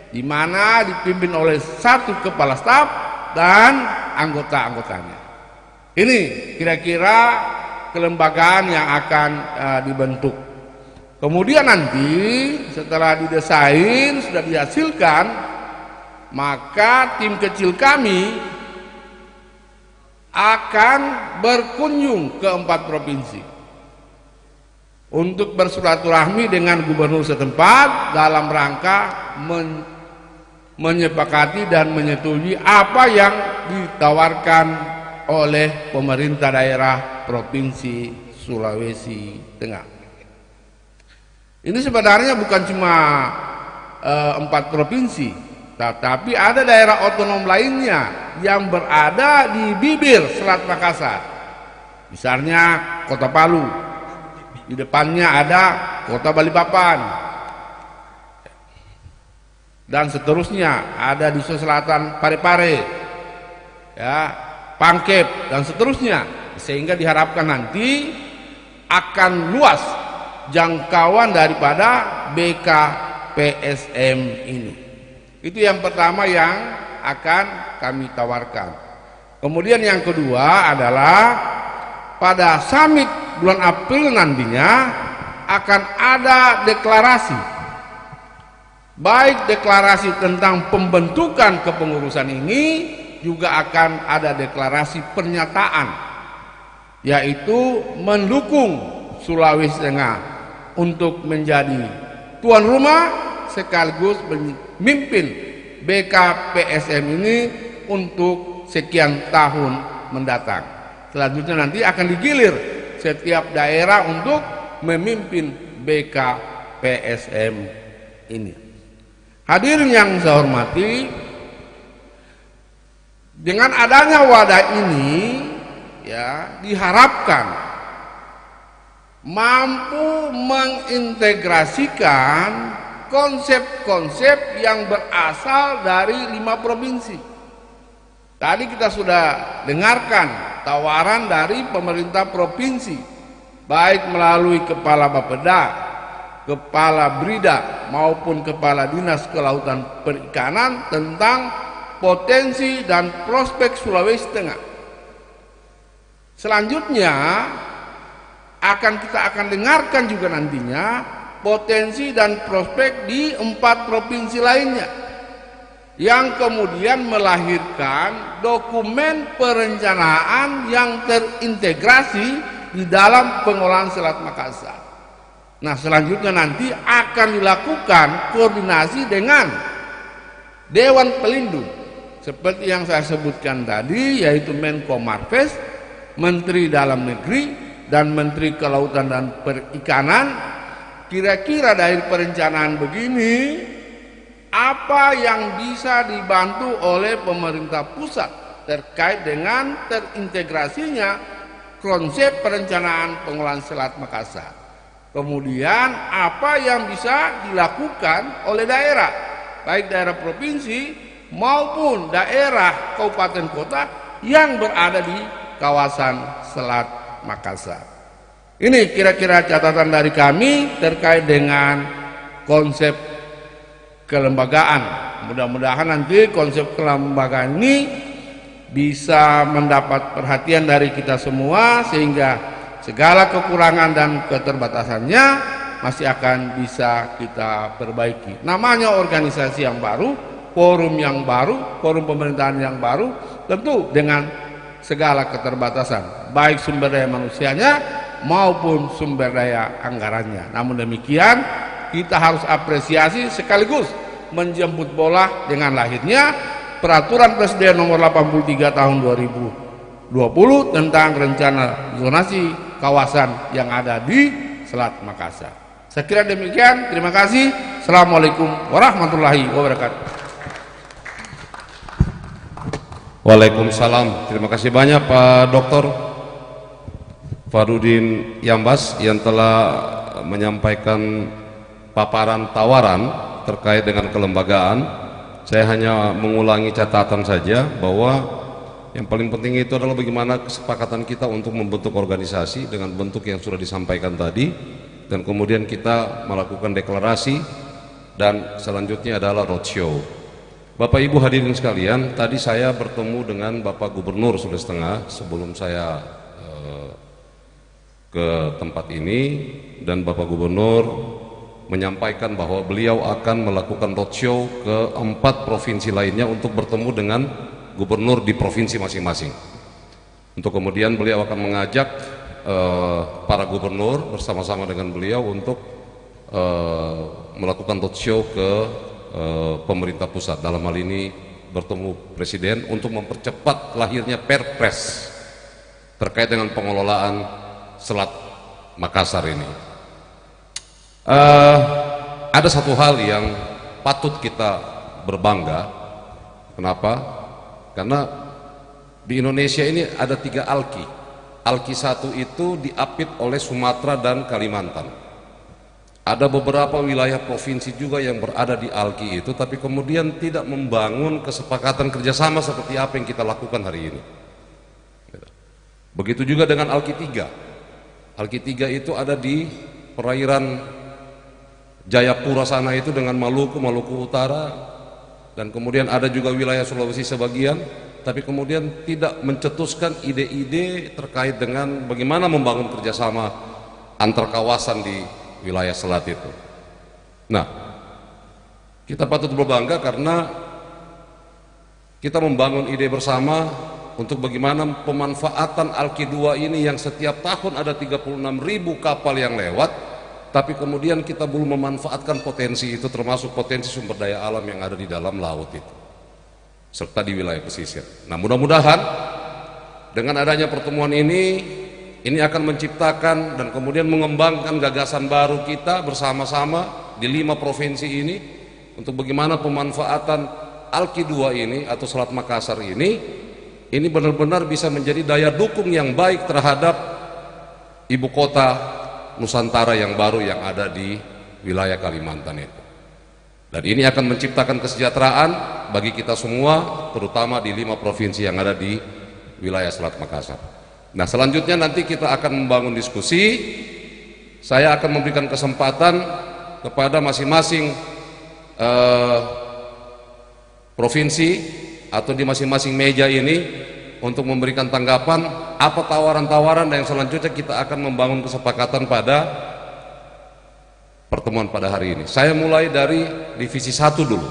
di mana dipimpin oleh 1 kepala staf dan anggota-anggotanya. Ini kira-kira kelembagaan yang akan dibentuk. Kemudian nanti setelah didesain, sudah dihasilkan, maka tim kecil kami akan berkunjung ke 4 provinsi untuk bersilaturahmi dengan gubernur setempat dalam rangka menyepakati dan menyetujui apa yang ditawarkan oleh pemerintah daerah Provinsi Sulawesi Tengah. Ini sebenarnya bukan cuma 4 provinsi, tetapi ada daerah otonom lainnya yang berada di bibir Selat Makassar. Misalnya Kota Palu, di depannya ada Kota Balikpapan, dan seterusnya ada di Sulawesi Selatan Parepare, ya, Pangkep, dan seterusnya, sehingga diharapkan nanti akan luas jangkauan daripada BKPSM ini. Itu yang pertama yang akan kami tawarkan. Kemudian yang kedua adalah pada summit bulan April nantinya akan ada deklarasi, baik deklarasi tentang pembentukan kepengurusan ini, juga akan ada deklarasi pernyataan, yaitu mendukung Sulawesi Tengah untuk menjadi tuan rumah sekaligus memimpin BKPSM ini untuk sekian tahun mendatang. Selanjutnya nanti akan digilir setiap daerah untuk memimpin BKPSM ini. Hadirin yang saya hormati, dengan adanya wadah ini ya diharapkan mampu mengintegrasikan konsep-konsep yang berasal dari 5 provinsi. Tadi kita sudah dengarkan tawaran dari pemerintah provinsi, baik melalui Kepala Bapeda, Kepala Brida maupun Kepala Dinas Kelautan Perikanan tentang potensi dan prospek Sulawesi Tengah. Selanjutnya kita akan dengarkan juga nantinya potensi dan prospek di 4 provinsi lainnya, yang kemudian melahirkan dokumen perencanaan yang terintegrasi di dalam pengelolaan Selat Makassar. Nah, selanjutnya nanti akan dilakukan koordinasi dengan Dewan Pelindung seperti yang saya sebutkan tadi, yaitu Menko Marves, Menteri Dalam Negeri, dan Menteri Kelautan dan Perikanan. Kira-kira dari perencanaan begini, apa yang bisa dibantu oleh pemerintah pusat terkait dengan terintegrasinya konsep perencanaan pengelolaan Selat Makassar. Kemudian apa yang bisa dilakukan oleh daerah, baik daerah provinsi maupun daerah kabupaten kota yang berada di kawasan Selat Makassar. Ini kira-kira catatan dari kami terkait dengan konsep kelembagaan. Mudah-mudahan nanti konsep kelembagaan ini bisa mendapat perhatian dari kita semua, sehingga segala kekurangan dan keterbatasannya masih akan bisa kita perbaiki. Namanya organisasi yang baru, forum yang baru, forum pemerintahan yang baru, tentu dengan segala keterbatasan, baik sumber daya manusianya maupun sumber daya anggarannya. Namun demikian, kita harus apresiasi sekaligus menjemput bola dengan lahirnya Peraturan Presiden Nomor 83 Tahun 2020 tentang rencana zonasi kawasan yang ada di Selat Makassar. Saya kira demikian. Terima kasih. Assalamualaikum warahmatullahi wabarakatuh. Waalaikumsalam. Terima kasih banyak Pak Dr. Farudin Yambas yang telah menyampaikan paparan tawaran terkait dengan kelembagaan. Saya hanya mengulangi catatan saja bahwa yang paling penting itu adalah bagaimana kesepakatan kita untuk membentuk organisasi dengan bentuk yang sudah disampaikan tadi, dan kemudian kita melakukan deklarasi, dan selanjutnya adalah roadshow. Bapak Ibu hadirin sekalian, tadi saya bertemu dengan Bapak Gubernur Sulawesi Tengah sebelum saya ke tempat ini, dan Bapak Gubernur menyampaikan bahwa beliau akan melakukan roadshow ke 4 provinsi lainnya untuk bertemu dengan gubernur di provinsi masing-masing. Untuk kemudian beliau akan mengajak para gubernur bersama-sama dengan beliau untuk melakukan roadshow ke pemerintah pusat, dalam hal ini bertemu presiden untuk mempercepat lahirnya Perpres terkait dengan pengelolaan Selat Makassar ini. Ada satu hal yang patut kita berbangga. Kenapa? Karena di Indonesia ini ada 3 alki. Alki 1 itu diapit oleh Sumatera dan Kalimantan. Ada beberapa wilayah provinsi juga yang berada di alki itu, tapi kemudian tidak membangun kesepakatan kerjasama seperti apa yang kita lakukan hari ini. Begitu juga dengan alki 3. Alki 3 itu ada di perairan Jayapura sana itu dengan Maluku Utara, dan kemudian ada juga wilayah Sulawesi sebagian, tapi kemudian tidak mencetuskan ide-ide terkait dengan bagaimana membangun kerjasama antar kawasan di wilayah selat itu. Nah, kita patut berbangga karena kita membangun ide bersama untuk bagaimana pemanfaatan Alki 2 ini yang setiap tahun ada 36.000 kapal yang lewat, tapi kemudian kita belum memanfaatkan potensi itu, termasuk potensi sumber daya alam yang ada di dalam laut itu, serta di wilayah pesisir. Nah, mudah-mudahan dengan adanya pertemuan ini akan menciptakan dan kemudian mengembangkan gagasan baru kita bersama-sama di 5 provinsi ini untuk bagaimana pemanfaatan Alki 2 ini atau Selat Makassar ini benar-benar bisa menjadi daya dukung yang baik terhadap ibu kota Nusantara yang baru yang ada di wilayah Kalimantan itu. Dan ini akan menciptakan kesejahteraan bagi kita semua, terutama di 5 provinsi yang ada di wilayah Selat Makassar. Nah, selanjutnya nanti kita akan membangun diskusi. Saya akan memberikan kesempatan kepada masing-masing provinsi atau di masing-masing meja ini untuk memberikan tanggapan apa tawaran-tawaran, dan yang selanjutnya kita akan membangun kesepakatan pada pertemuan pada hari ini. Saya mulai dari divisi 1 dulu.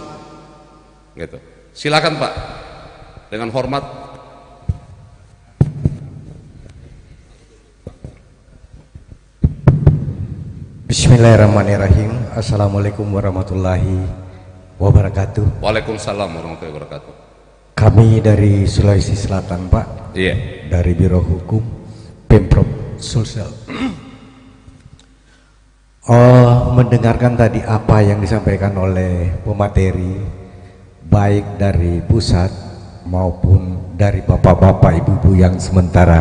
Gitu. Silakan Pak. Dengan hormat. Bismillahirrahmanirrahim. Assalamualaikum warahmatullahi wabarakatuh. Waalaikumsalam warahmatullahi wabarakatuh. Kami dari Sulawesi Selatan, Pak. Iya. Dari Biro Hukum Pemprov Sulsel. Mendengarkan tadi apa yang disampaikan oleh pemateri, baik dari pusat maupun dari bapak-bapak ibu-ibu yang sementara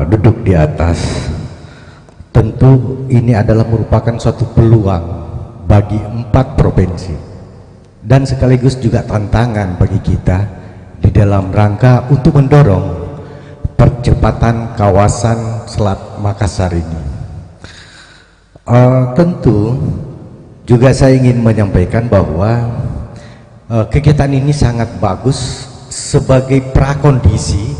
duduk di atas. Tentu ini adalah merupakan suatu peluang bagi 4 provinsi dan sekaligus juga tantangan bagi kita di dalam rangka untuk mendorong percepatan kawasan Selat Makassar ini. Tentu juga saya ingin menyampaikan bahwa kegiatan ini sangat bagus sebagai prakondisi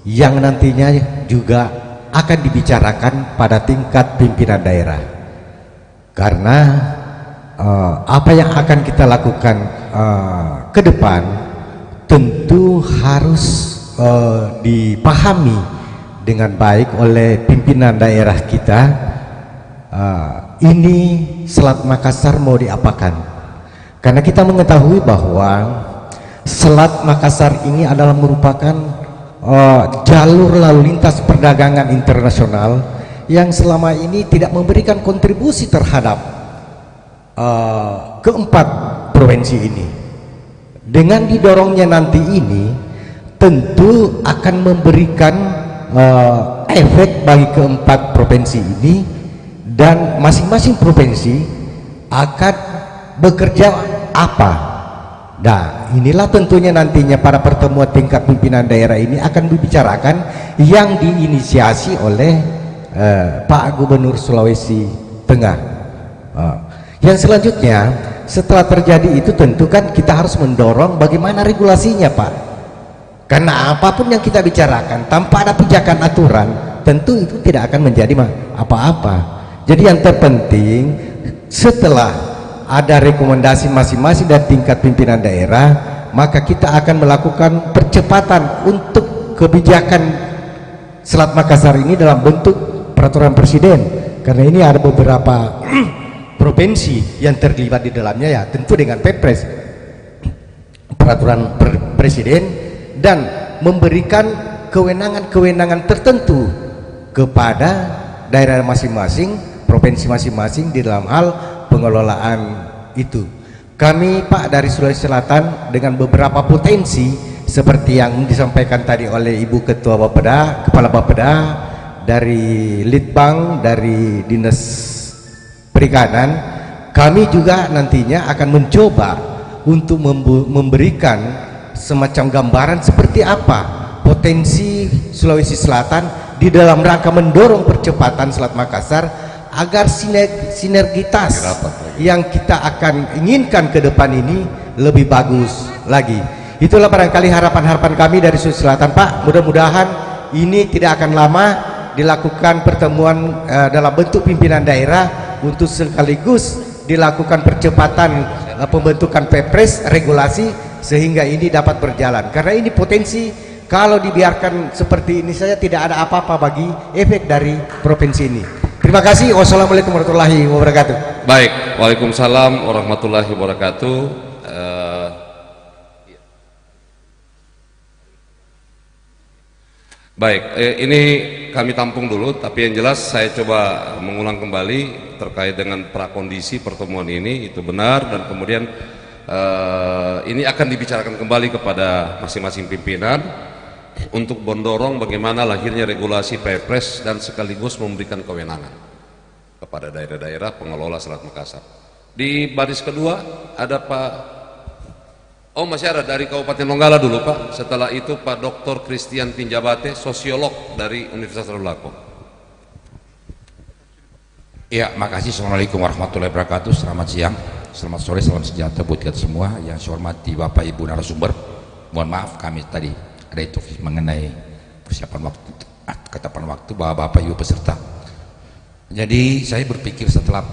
yang nantinya juga akan dibicarakan pada tingkat pimpinan daerah, karena apa yang akan kita lakukan ke depan tentu harus dipahami dengan baik oleh pimpinan daerah kita. Ini Selat Makassar mau diapakan, karena kita mengetahui bahwa Selat Makassar ini adalah merupakan jalur lalu lintas perdagangan internasional yang selama ini tidak memberikan kontribusi terhadap keempat provinsi ini. Dengan didorongnya nanti ini tentu akan memberikan efek bagi keempat provinsi ini, dan masing-masing provinsi akan bekerja apa. Nah, inilah tentunya nantinya para pertemuan tingkat pimpinan daerah ini akan dibicarakan, yang diinisiasi oleh Pak Gubernur Sulawesi Tengah. Yang selanjutnya, setelah terjadi itu tentu kan kita harus mendorong bagaimana regulasinya, Pak. Karena apapun yang kita bicarakan tanpa ada pijakan aturan, tentu itu tidak akan menjadi apa-apa. Jadi yang terpenting, setelah ada rekomendasi masing-masing dari tingkat pimpinan daerah, maka kita akan melakukan percepatan untuk kebijakan Selat Makassar ini dalam bentuk peraturan presiden, karena ini ada beberapa provinsi yang terlibat di dalamnya, ya tentu dengan Perpres, peraturan presiden, dan memberikan kewenangan-kewenangan tertentu kepada daerah masing-masing, provinsi masing-masing di dalam hal pengelolaan itu. Kami Pak dari Sulawesi Selatan dengan beberapa potensi seperti yang disampaikan tadi oleh Ibu Ketua Bapeda, Kepala Bapeda, dari Litbang, dari Dinas Perikanan, kami juga nantinya akan mencoba untuk memberikan semacam gambaran seperti apa potensi Sulawesi Selatan di dalam rangka mendorong percepatan Selat Makassar, agar sinergitas yang kita akan inginkan ke depan ini lebih bagus lagi. Itulah barangkali harapan-harapan kami dari Sulawesi Selatan, Pak. Mudah-mudahan ini tidak akan lama dilakukan pertemuan dalam bentuk pimpinan daerah untuk sekaligus dilakukan percepatan pembentukan Perpres regulasi sehingga ini dapat berjalan. Karena ini potensi, kalau dibiarkan seperti ini saja tidak ada apa-apa bagi efek dari provinsi ini. Terima kasih. Wassalamualaikum warahmatullahi wabarakatuh. Baik, waalaikumsalam warahmatullahi wabarakatuh. Baik, ini kami tampung dulu, tapi yang jelas saya coba mengulang kembali terkait dengan prakondisi pertemuan ini, itu benar, dan kemudian ini akan dibicarakan kembali kepada masing-masing pimpinan untuk mendorong bagaimana lahirnya regulasi Perpres dan sekaligus memberikan kewenangan kepada daerah-daerah pengelola Selat Makassar. Di baris kedua ada Pak Oh, masih ada dari Kabupaten Donggala dulu Pak. Setelah itu Pak Dr. Christian Tinjabate, sosiolog dari Universitas Tadulako. Ya, makasih. Assalamualaikum warahmatullahi wabarakatuh. Selamat siang, selamat sore, salam sejahtera buat kita semua. Yang saya hormati Bapak Ibu narasumber. Mohon maaf kami tadi ada itu mengenai persiapan waktu, ketetapan waktu Bapak Ibu peserta. Jadi saya berpikir setelah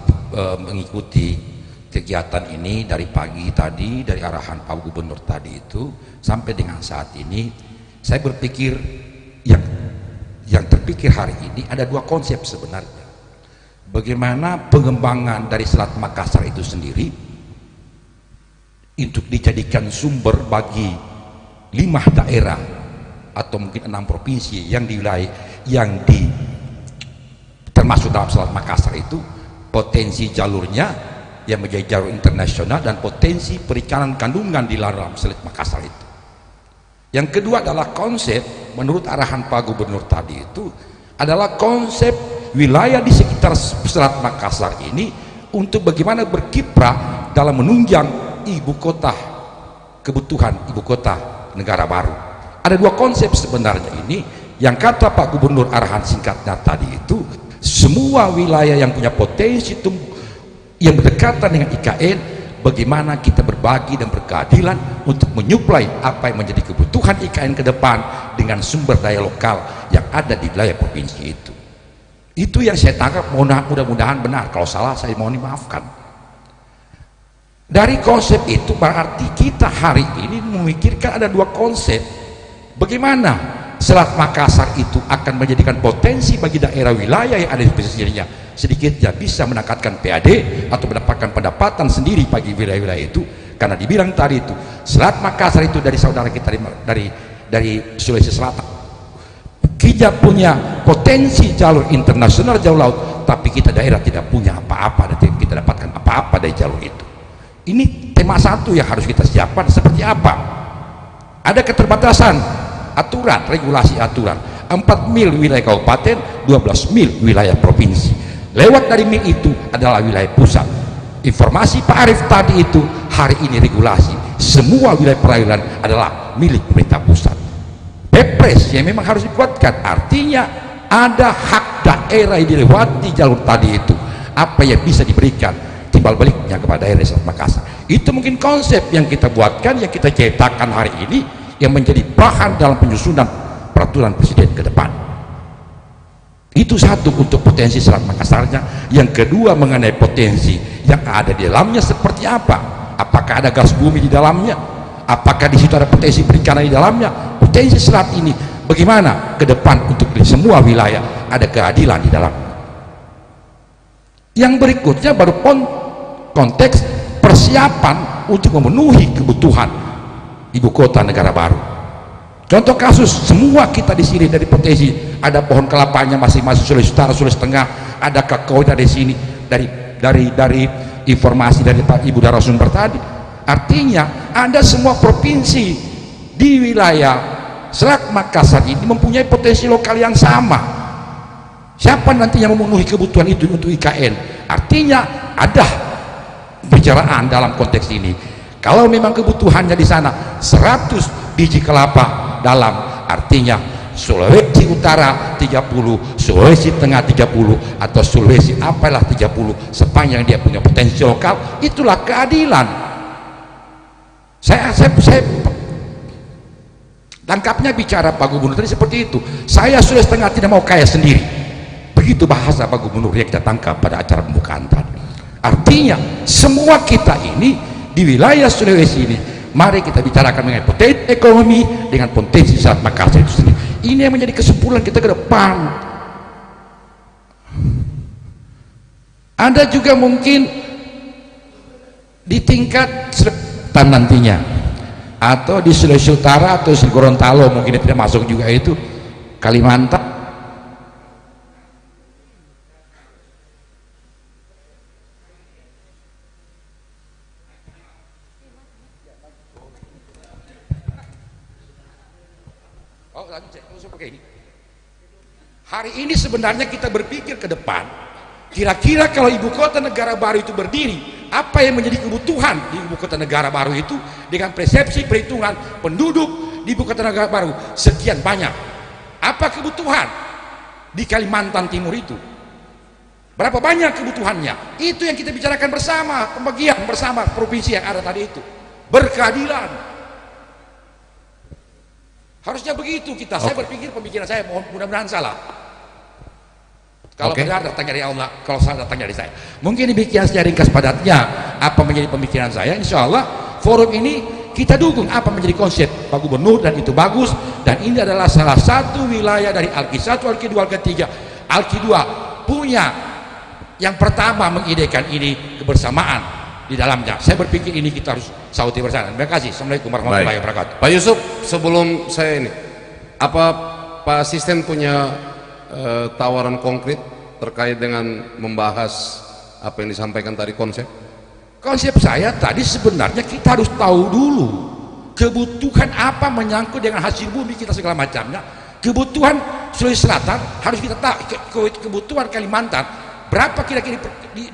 mengikuti kegiatan ini dari pagi tadi, dari arahan Pak Gubernur tadi itu sampai dengan saat ini, saya berpikir yang terpikir hari ini ada dua konsep sebenarnya. Bagaimana pengembangan dari Selat Makassar itu sendiri untuk dijadikan sumber bagi 5 daerah atau mungkin 6 provinsi yang di wilayah termasuk dalam Selat Makassar itu, potensi jalurnya yang menjadi jalur internasional dan potensi perikanan kandungan di dalam Selat Makassar itu. Yang kedua adalah konsep menurut arahan Pak Gubernur tadi itu adalah konsep wilayah di sekitar Selat Makassar ini untuk bagaimana berkiprah dalam menunjang ibu kota, kebutuhan ibu kota negara baru. Ada dua konsep sebenarnya ini yang kata Pak Gubernur arahan singkatnya tadi itu, semua wilayah yang punya potensi yang berdekatan dengan IKN, bagaimana kita berbagi dan berkeadilan untuk menyuplai apa yang menjadi kebutuhan IKN ke depan dengan sumber daya lokal yang ada di wilayah provinsi itu. Itu yang saya tangkap, mudah-mudahan benar. Kalau salah saya mohon dimaafkan. Dari konsep itu berarti kita hari ini memikirkan ada dua konsep. Bagaimana Selat Makassar itu akan menjadikan potensi bagi daerah wilayah yang ada di pesisirnya, sedikitnya bisa meningkatkan PAD atau mendapatkan pendapatan sendiri bagi wilayah-wilayah itu. Karena dibilang tadi itu Selat Makassar itu dari saudara kita dari Sulawesi Selatan, kita punya potensi jalur internasional jalur laut, tapi kita daerah tidak punya apa-apa dan kita dapatkan apa-apa dari jalur itu. Ini tema satu yang harus kita siapkan. Seperti apa? Ada keterbatasan aturan, regulasi aturan, 4 mil wilayah kabupaten, 12 mil wilayah provinsi. Lewat dari mil itu adalah wilayah pusat. Informasi Pak Arief tadi itu, hari ini regulasi semua wilayah perairan adalah milik pemerintah pusat. Perpres yang memang harus dikuatkan, artinya ada hak daerah yang dilewati jalur tadi itu, apa yang bisa diberikan timbal baliknya kepada daerah Selat Makassar. Itu mungkin konsep yang kita buatkan, yang kita ciptakan hari ini, yang menjadi bahan dalam penyusunan peraturan presiden ke depan. Itu satu untuk potensi Selat Makassarnya. Yang kedua mengenai potensi yang ada di dalamnya seperti apa? Apakah ada gas bumi di dalamnya? Apakah di situ ada potensi perikanan di dalamnya? Potensi selat ini bagaimana ke depan untuk di semua wilayah ada keadilan di dalam. Yang berikutnya baru konteks persiapan untuk memenuhi kebutuhan ibu kota negara baru. Contoh kasus, semua kita di sini dari potensi ada pohon kelapanya masing-masing Sulawesi Utara, Sulawesi Tengah, ada kakao dari sini, dari informasi dari Pak Ibu narasumber tadi. Artinya ada semua provinsi di wilayah Selat Makassar ini mempunyai potensi lokal yang sama. Siapa nanti yang memenuhi kebutuhan itu untuk IKN? Artinya ada pembicaraan dalam konteks ini. Kalau memang kebutuhannya di sana 100 biji kelapa dalam, artinya Sulawesi Utara 30, Sulawesi Tengah 30, atau Sulawesi apalah 30, sepanjang dia punya potensi lokal, itulah keadilan. Saya tangkapnya bicara Pak Gubernur tadi seperti itu. Saya Sulawesi Tengah tidak mau kaya sendiri. Begitu bahasa Pak Gubernur yang kita tangkap pada acara pembukaan tadi. Artinya semua kita ini di wilayah Sulawesi ini, mari kita bicarakan mengenai potensi ekonomi dengan potensi Selat Makassar itu sendiri. Ini yang menjadi kesimpulan kita ke depan. Ada juga mungkin di tingkat selatan nantinya, atau di Sulawesi Utara atau di Gorontalo, mungkin tidak masuk juga itu, Kalimantan. Hari ini sebenarnya kita berpikir ke depan, kira-kira kalau ibu kota negara baru itu berdiri, apa yang menjadi kebutuhan di ibu kota negara baru itu dengan persepsi perhitungan penduduk di ibu kota negara baru sekian banyak. Apa kebutuhan di Kalimantan Timur itu? Berapa banyak kebutuhannya? Itu yang kita bicarakan bersama, pembagian bersama provinsi yang ada tadi itu. Berkeadilan. Harusnya begitu kita. Saya berpikir pemikiran saya, mudah-mudahan salah. Kalau benar datang dari Allah, kalau salah datang dari saya. Mungkin demikian secara ringkas padatnya apa menjadi pemikiran saya. Insya Allah forum ini kita dukung apa menjadi konsep Pak Gubernur, dan itu bagus. Dan ini adalah salah satu wilayah dari Alki 1, Alki 2, Alki 3, Alki 2 punya yang pertama mengidekan ini kebersamaan di dalamnya. Saya berpikir ini kita harus sauti bersama. Terima kasih. Assalamualaikum warahmatullahi wabarakatuh. Pak Yusuf, sebelum saya ini, apa Pak Asisten punya tawaran konkret terkait dengan membahas apa yang disampaikan tadi konsep? Konsep saya tadi sebenarnya kita harus tahu dulu kebutuhan apa menyangkut dengan hasil bumi kita segala macamnya. Kebutuhan Sulawesi Selatan harus kita tahu, kebutuhan Kalimantan berapa kira-kira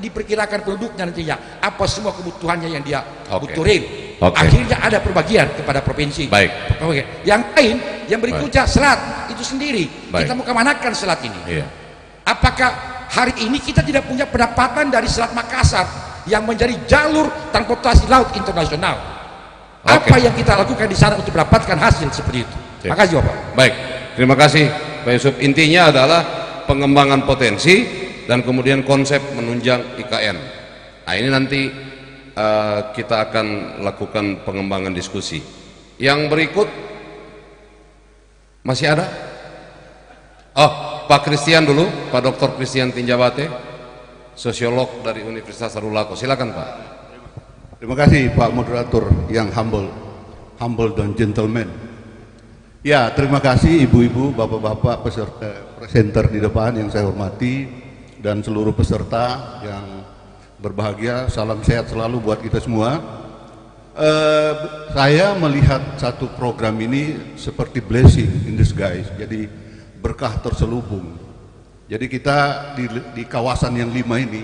diperkirakan penduduknya nantinya, apa semua kebutuhannya yang dia butuhin. Akhirnya ada perbagian kepada provinsi. Baik. Yang lain, yang berikutnya selat itu sendiri. Kita mau kemanakan selat ini? Iya. Apakah hari ini kita tidak punya pendapatan dari Selat Makassar yang menjadi jalur transportasi laut internasional? Apa yang kita lakukan di sana untuk mendapatkan hasil seperti itu? Terima kasih Bapak. Baik, terima kasih Pak Yusuf. Intinya adalah pengembangan potensi dan kemudian konsep menunjang IKN. Nah ini nanti kita akan lakukan pengembangan diskusi. Yang berikut masih ada? Oh, Pak Christian dulu, Pak Dr. Christian Tinjabate, sosiolog dari Universitas Sarulako. Silakan Pak. Terima kasih Pak Moderator yang humble dan gentleman. Ya, terima kasih ibu-ibu, bapak-bapak peserta presenter di depan yang saya hormati, dan seluruh peserta yang berbahagia. Salam sehat selalu buat kita semua. Saya melihat satu program ini seperti blessing in disguise, jadi berkah terselubung. Jadi kita di kawasan yang 5 ini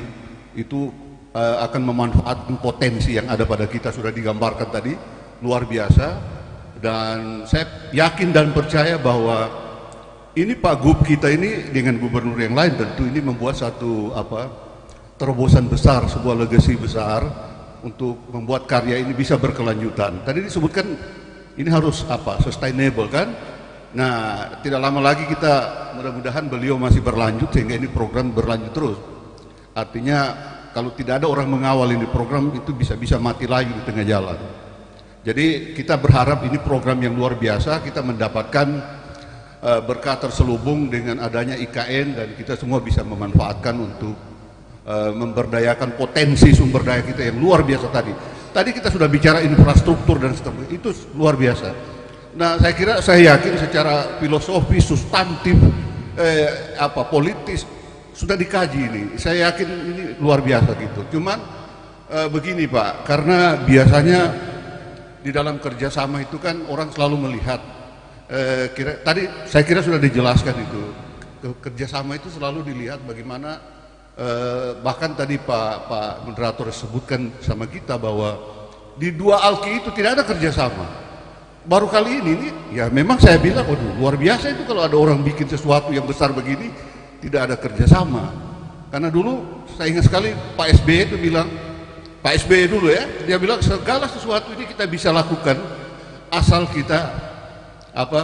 itu akan memanfaatkan potensi yang ada pada kita, sudah digambarkan tadi, luar biasa. Dan saya yakin dan percaya bahwa ini Pak Gub kita ini dengan gubernur yang lain tentu ini membuat satu terobosan besar, sebuah legacy besar untuk membuat karya ini bisa berkelanjutan. Tadi disebutkan ini harus sustainable kan? Nah, tidak lama lagi kita mudah-mudahan beliau masih berlanjut sehingga ini program berlanjut terus. Artinya kalau tidak ada orang mengawal ini program itu bisa mati lagi di tengah jalan. Jadi kita berharap ini program yang luar biasa, kita mendapatkan berkah terselubung dengan adanya IKN dan kita semua bisa memanfaatkan untuk memberdayakan potensi sumber daya kita yang luar biasa tadi. Tadi kita sudah bicara infrastruktur dan seterusnya, itu luar biasa. Nah, saya yakin secara filosofi, substantif, politis sudah dikaji ini. Saya yakin ini luar biasa gitu. Cuman begini Pak, karena biasanya di dalam kerjasama itu kan orang selalu melihat tadi saya kira sudah dijelaskan itu, kerjasama itu selalu dilihat bagaimana bahkan tadi Pak moderator sebutkan sama kita bahwa di 2 Alki itu tidak ada kerjasama. Baru kali ini ya memang saya bilang waduh luar biasa itu kalau ada orang bikin sesuatu yang besar begini tidak ada kerjasama. Karena dulu saya ingat sekali Pak SBY itu bilang, Pak SBY dulu ya, dia bilang segala sesuatu ini kita bisa lakukan asal kita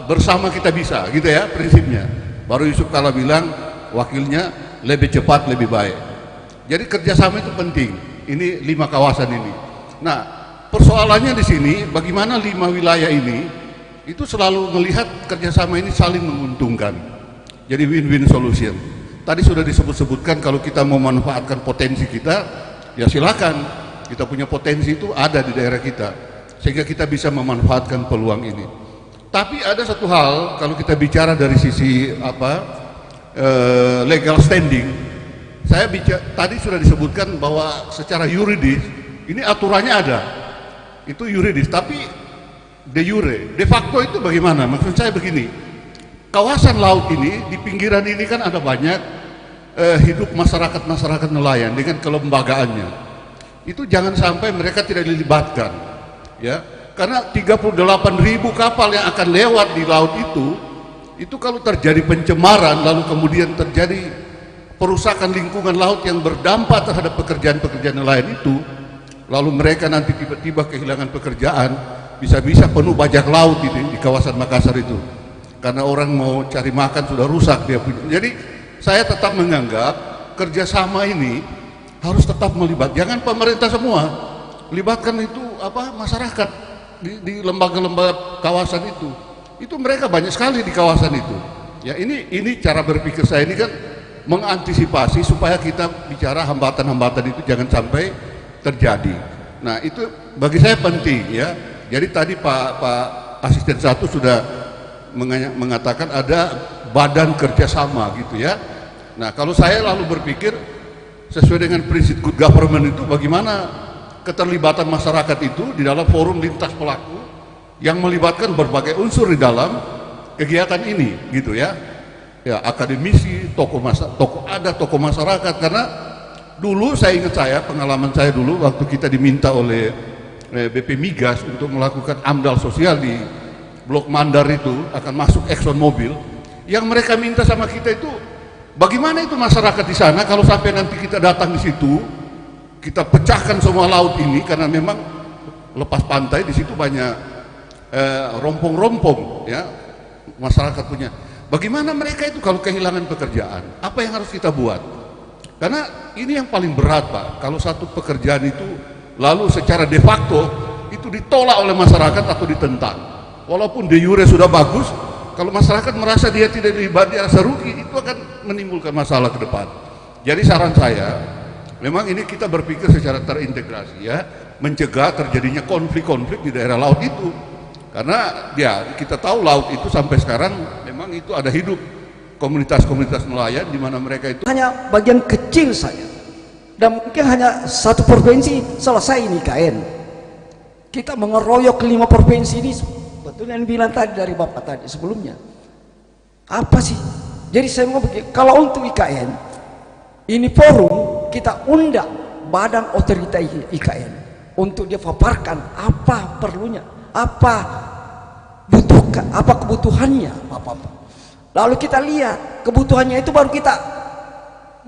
bersama kita bisa, gitu ya prinsipnya. Baru Yusuf Kala bilang wakilnya lebih cepat lebih baik. Jadi kerjasama itu penting. Ini 5 kawasan ini. Nah, persoalannya di sini bagaimana 5 wilayah ini itu selalu melihat kerjasama ini saling menguntungkan. Jadi win-win solution. Tadi sudah disebut-sebutkan kalau kita mau memanfaatkan potensi kita, ya silakan. Kita punya potensi itu ada di daerah kita, sehingga kita bisa memanfaatkan peluang ini. Tapi ada satu hal kalau kita bicara dari sisi legal standing, tadi sudah disebutkan bahwa secara yuridis ini aturannya ada, itu yuridis. Tapi de jure, de facto itu bagaimana? Maksud saya begini, kawasan laut ini di pinggiran ini kan ada banyak hidup masyarakat nelayan dengan kelembagaannya. itu jangan sampai mereka tidak dilibatkan, ya, karena 38.000 kapal yang akan lewat di laut itu kalau terjadi pencemaran lalu kemudian terjadi perusakan lingkungan laut yang berdampak terhadap pekerjaan-pekerjaan lain itu, lalu mereka nanti tiba-tiba kehilangan pekerjaan, bisa-bisa penuh bajak laut di kawasan Makassar itu, karena orang mau cari makan sudah rusak dia punya. Jadi saya tetap menganggap kerjasama ini harus tetap melibatkan, jangan pemerintah semua, libatkan itu masyarakat di lembaga-lembaga kawasan itu mereka banyak sekali di kawasan itu. Ya, ini cara berpikir saya ini kan mengantisipasi supaya kita bicara hambatan-hambatan itu jangan sampai terjadi. Nah, itu bagi saya penting, ya. Jadi tadi Pak Asisten 1 sudah mengatakan ada badan kerjasama gitu, ya. Nah, kalau saya lalu berpikir sesuai dengan prinsip good government itu, bagaimana keterlibatan masyarakat itu di dalam forum lintas pelaku yang melibatkan berbagai unsur di dalam kegiatan ini, gitu ya. Ya, akademisi, tokoh adat, tokoh masyarakat. Karena dulu pengalaman saya dulu waktu kita diminta oleh BP Migas untuk melakukan AMDAL sosial di Blok Mandar itu, akan masuk Exxon Mobil, yang mereka minta sama kita itu, bagaimana itu masyarakat di sana kalau sampai nanti kita datang di situ, kita pecahkan semua laut ini, karena memang lepas pantai di situ banyak rompong-rompong, ya, masyarakat punya. Bagaimana mereka itu kalau kehilangan pekerjaan? Apa yang harus kita buat? Karena ini yang paling berat, Pak. Kalau satu pekerjaan itu lalu secara de facto itu ditolak oleh masyarakat atau ditentang, walaupun de jure sudah bagus, kalau masyarakat merasa dia tidak dilibat, dia rasa rugi, itu akan menimbulkan masalah ke depan. Jadi saran saya, memang ini kita berpikir secara terintegrasi, ya, mencegah terjadinya konflik-konflik di daerah laut itu. Karena ya kita tahu laut itu sampai sekarang memang itu ada hidup komunitas-komunitas nelayan di mana mereka itu hanya bagian kecil saja, dan mungkin hanya satu provinsi selesai ini IKN. Kita mengeroyok 5 provinsi ini, betul yang bilang tadi dari Bapak tadi sebelumnya. Apa sih? Jadi saya mau begini, kalau untuk IKN ini forum, kita undang badan otorita IKN untuk dia paparkan apa perlunya, apa butuhkan, apa kebutuhannya, apa. Lalu kita lihat kebutuhannya itu, baru kita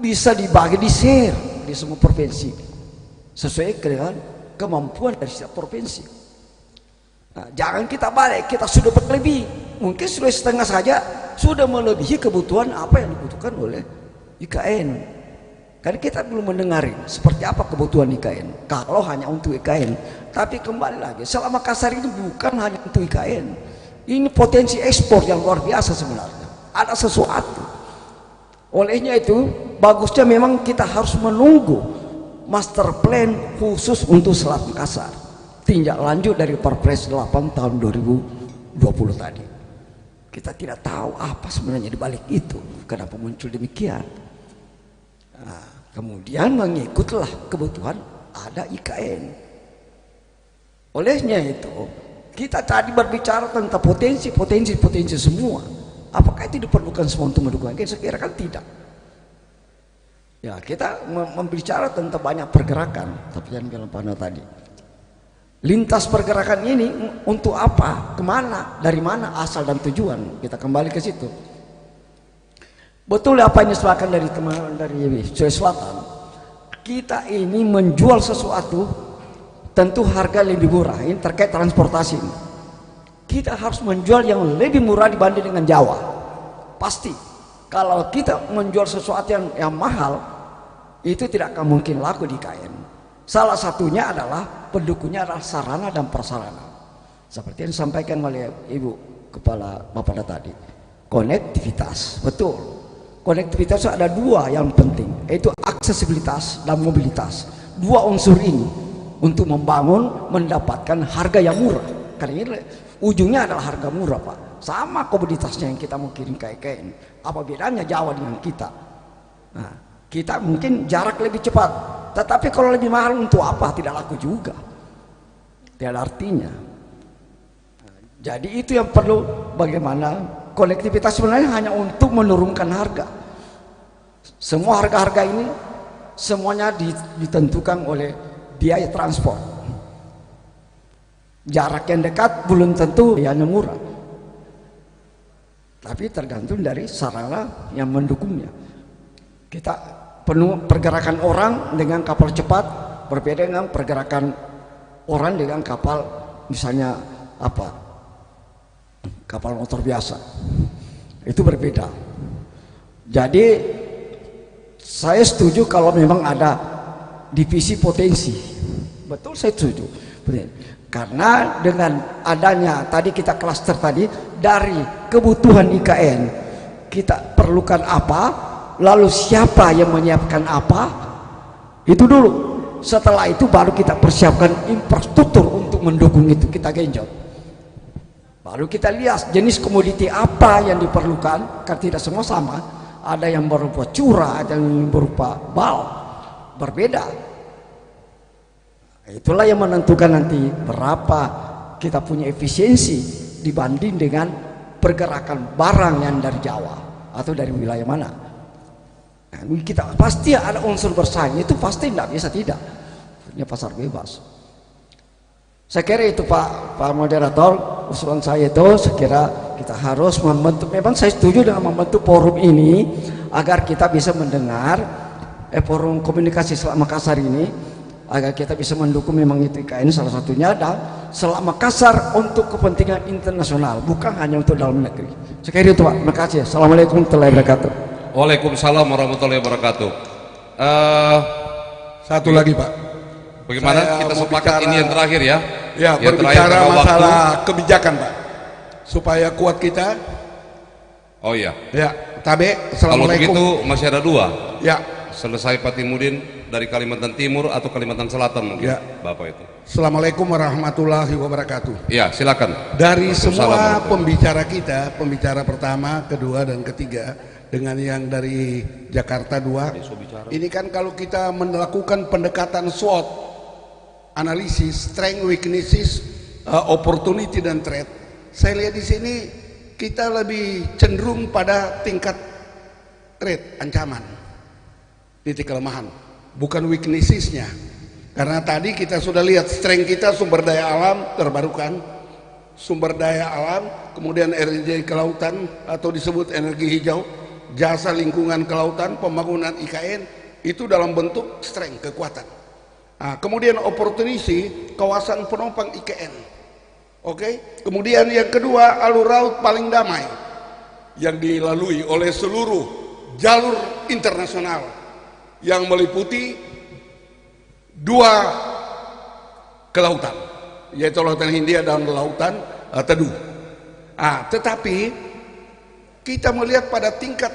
bisa dibagi, di share di semua provinsi sesuai dengan kemampuan dari setiap provinsi. Nah, jangan kita balik, kita sudah berlebih, mungkin sudah setengah saja sudah melebihi kebutuhan apa yang dibutuhkan oleh IKN. Karena kita belum mendengarin seperti apa kebutuhan IKN kalau hanya untuk IKN. Tapi kembali lagi, selama Makassar ini bukan hanya untuk IKN, ini potensi ekspor yang luar biasa sebenarnya, ada sesuatu. Olehnya itu bagusnya memang kita harus menunggu master plan khusus untuk Selat Makassar, tindak lanjut dari Perpres 8 tahun 2020 tadi. Kita tidak tahu apa sebenarnya di balik itu, kenapa muncul demikian. Nah, kemudian mengikutlah kebutuhan ada IKN. Olehnya itu kita tadi berbicara tentang potensi semua. Apakah itu diperlukan semua untuk mendukung? Saya kira kan tidak. Ya, kita membicara tentang banyak pergerakan, tapi yang bilang Pana tadi, lintas pergerakan ini untuk apa, kemana, dari mana asal dan tujuan, kita kembali ke situ. Betul apa yang disebutkan dari teman dari Sulawesi Selatan, kita ini menjual sesuatu tentu harga lebih murah. Ini terkait transportasi, kita harus menjual yang lebih murah dibanding dengan Jawa. Pasti kalau kita menjual sesuatu yang mahal, itu tidak akan mungkin laku di IKN. Salah satunya adalah pendukungnya adalah sarana dan prasarana, seperti yang disampaikan oleh Ibu Kepala Bapeda tadi, konektivitas. Betul, konektivitas ada dua yang penting, yaitu aksesibilitas dan mobilitas. Dua unsur ini untuk membangun, mendapatkan harga yang murah. Karena ini ujungnya adalah harga murah, Pak. Sama komoditasnya yang kita mau kirim ke IKN. Apa bedanya Jawa dengan kita? Nah, kita mungkin jarak lebih cepat, tetapi kalau lebih mahal untuk apa? Tidak laku juga, tidak ada artinya. Nah, jadi itu yang perlu, bagaimana konektivitas sebenarnya hanya untuk menurunkan harga. Semua harga-harga ini semuanya ditentukan oleh biaya transport. Jarak yang dekat belum tentu biayanya murah, tapi tergantung dari sarana yang mendukungnya. Kita penuh pergerakan orang dengan kapal cepat berbeda dengan pergerakan orang dengan kapal misalnya kapal motor biasa, itu berbeda. Jadi saya setuju kalau memang ada divisi potensi, betul saya setuju. Karena dengan adanya tadi kita klaster tadi dari kebutuhan IKN, kita perlukan apa, lalu siapa yang menyiapkan apa, itu dulu. Setelah itu baru kita persiapkan infrastruktur untuk mendukung itu, kita genjot. Baru kita lihat jenis komoditi apa yang diperlukan, karena tidak semua sama. Ada yang berupa curah, ada yang berupa bal, berbeda. Itulah yang menentukan nanti berapa kita punya efisiensi dibanding dengan pergerakan barang yang dari Jawa atau dari wilayah mana. Nah, kita pasti ada unsur bersaing, itu pasti tidak bisa tidak. Punya pasar bebas. Saya kira itu Pak Moderator, usulan saya itu saya kira kita harus membentuk, memang saya setuju dengan membentuk forum ini agar kita bisa mendengar forum komunikasi Selat Makassar ini, agar kita bisa mendukung memang itu IKN salah satunya, dan Selat Makassar untuk kepentingan internasional, bukan hanya untuk dalam negeri. Saya kira itu Pak. Terima kasih. Assalamualaikum warahmatullahi wabarakatuh. Waalaikumsalam warahmatullahi wabarakatuh. Satu lagi Pak. Bagaimana Saya kita mau sepakat bicara, ini yang terakhir ya? Ya, yang berbicara terakhir masalah kebijakan Pak, supaya kuat kita. Oh iya. Ya, Tabe. Kalau Assalamualaikum. begitu masih ada dua. Ya. Selesai Pak Timudin dari Kalimantan Timur atau Kalimantan Selatan mungkin. Ya. Bapak itu. Assalamualaikum warahmatullahi wabarakatuh. Ya, silakan. Dari Waalaikumsalam semua warahmatullahi. pembicara kita, pembicara pertama, kedua, dan ketiga, dengan yang dari Jakarta 2, ini kan kalau kita melakukan pendekatan SWOT, analisis, strength, weaknesses, opportunity, dan threat, saya lihat di sini kita lebih cenderung pada tingkat threat, ancaman, titik kelemahan, bukan weaknessesnya. Karena tadi kita sudah lihat strength kita sumber daya alam terbarukan, sumber daya alam, kemudian energi kelautan atau disebut energi hijau, jasa lingkungan kelautan, pembangunan IKN, itu dalam bentuk strength, kekuatan. Nah, kemudian opportunity, kawasan penopang IKN. Oke. Kemudian yang kedua, alur laut paling damai yang dilalui oleh seluruh jalur internasional yang meliputi dua kelautan, yaitu lautan Hindia dan lautan Teduh. Tetapi kita melihat pada tingkat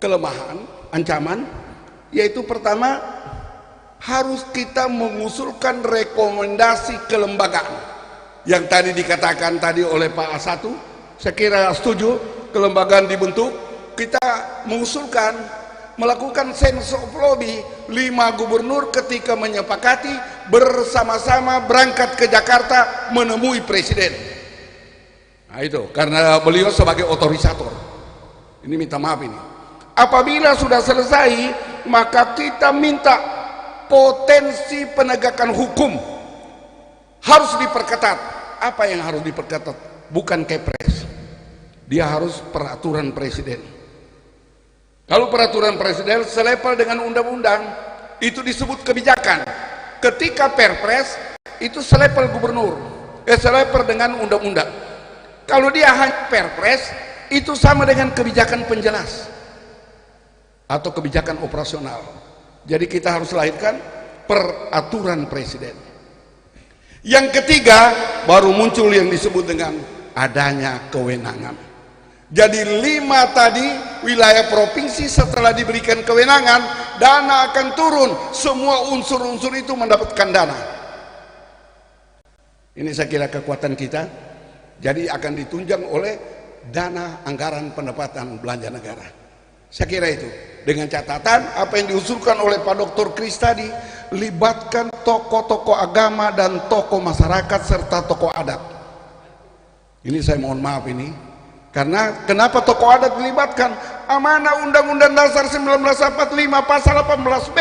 kelemahan, ancaman, yaitu pertama harus kita mengusulkan rekomendasi kelembagaan yang tadi dikatakan tadi oleh Pak A1. Saya kira setuju, kelembagaan dibentuk, kita mengusulkan melakukan sense of lobby 5 gubernur ketika menyepakati bersama-sama berangkat ke Jakarta menemui presiden. Nah itu karena beliau sebagai otorisator. Ini minta maaf ini. Apabila sudah selesai, maka kita minta potensi penegakan hukum harus diperketat. Apa yang harus diperketat? Bukan kepres. Dia harus peraturan presiden. Kalau peraturan presiden selepel dengan undang-undang, itu disebut kebijakan. Ketika perpres itu selepel gubernur, selepel dengan undang-undang. Kalau dia hanya perpres, itu sama dengan kebijakan penjelas atau kebijakan operasional. Jadi kita harus lahirkan peraturan presiden. Yang ketiga baru muncul yang disebut dengan adanya kewenangan. Jadi 5 tadi wilayah provinsi setelah diberikan kewenangan, dana akan turun, semua unsur-unsur itu mendapatkan dana. Ini saya kira kekuatan kita. Jadi akan ditunjang oleh dana anggaran pendapatan belanja negara. Saya kira itu. Dengan catatan apa yang diusulkan oleh Pak Dr. Kris tadi, libatkan tokoh-tokoh agama dan tokoh masyarakat serta tokoh adat. Ini saya mohon maaf ini. Karena kenapa tokoh adat dilibatkan? Amanah Undang-Undang Dasar 1945 pasal 18B.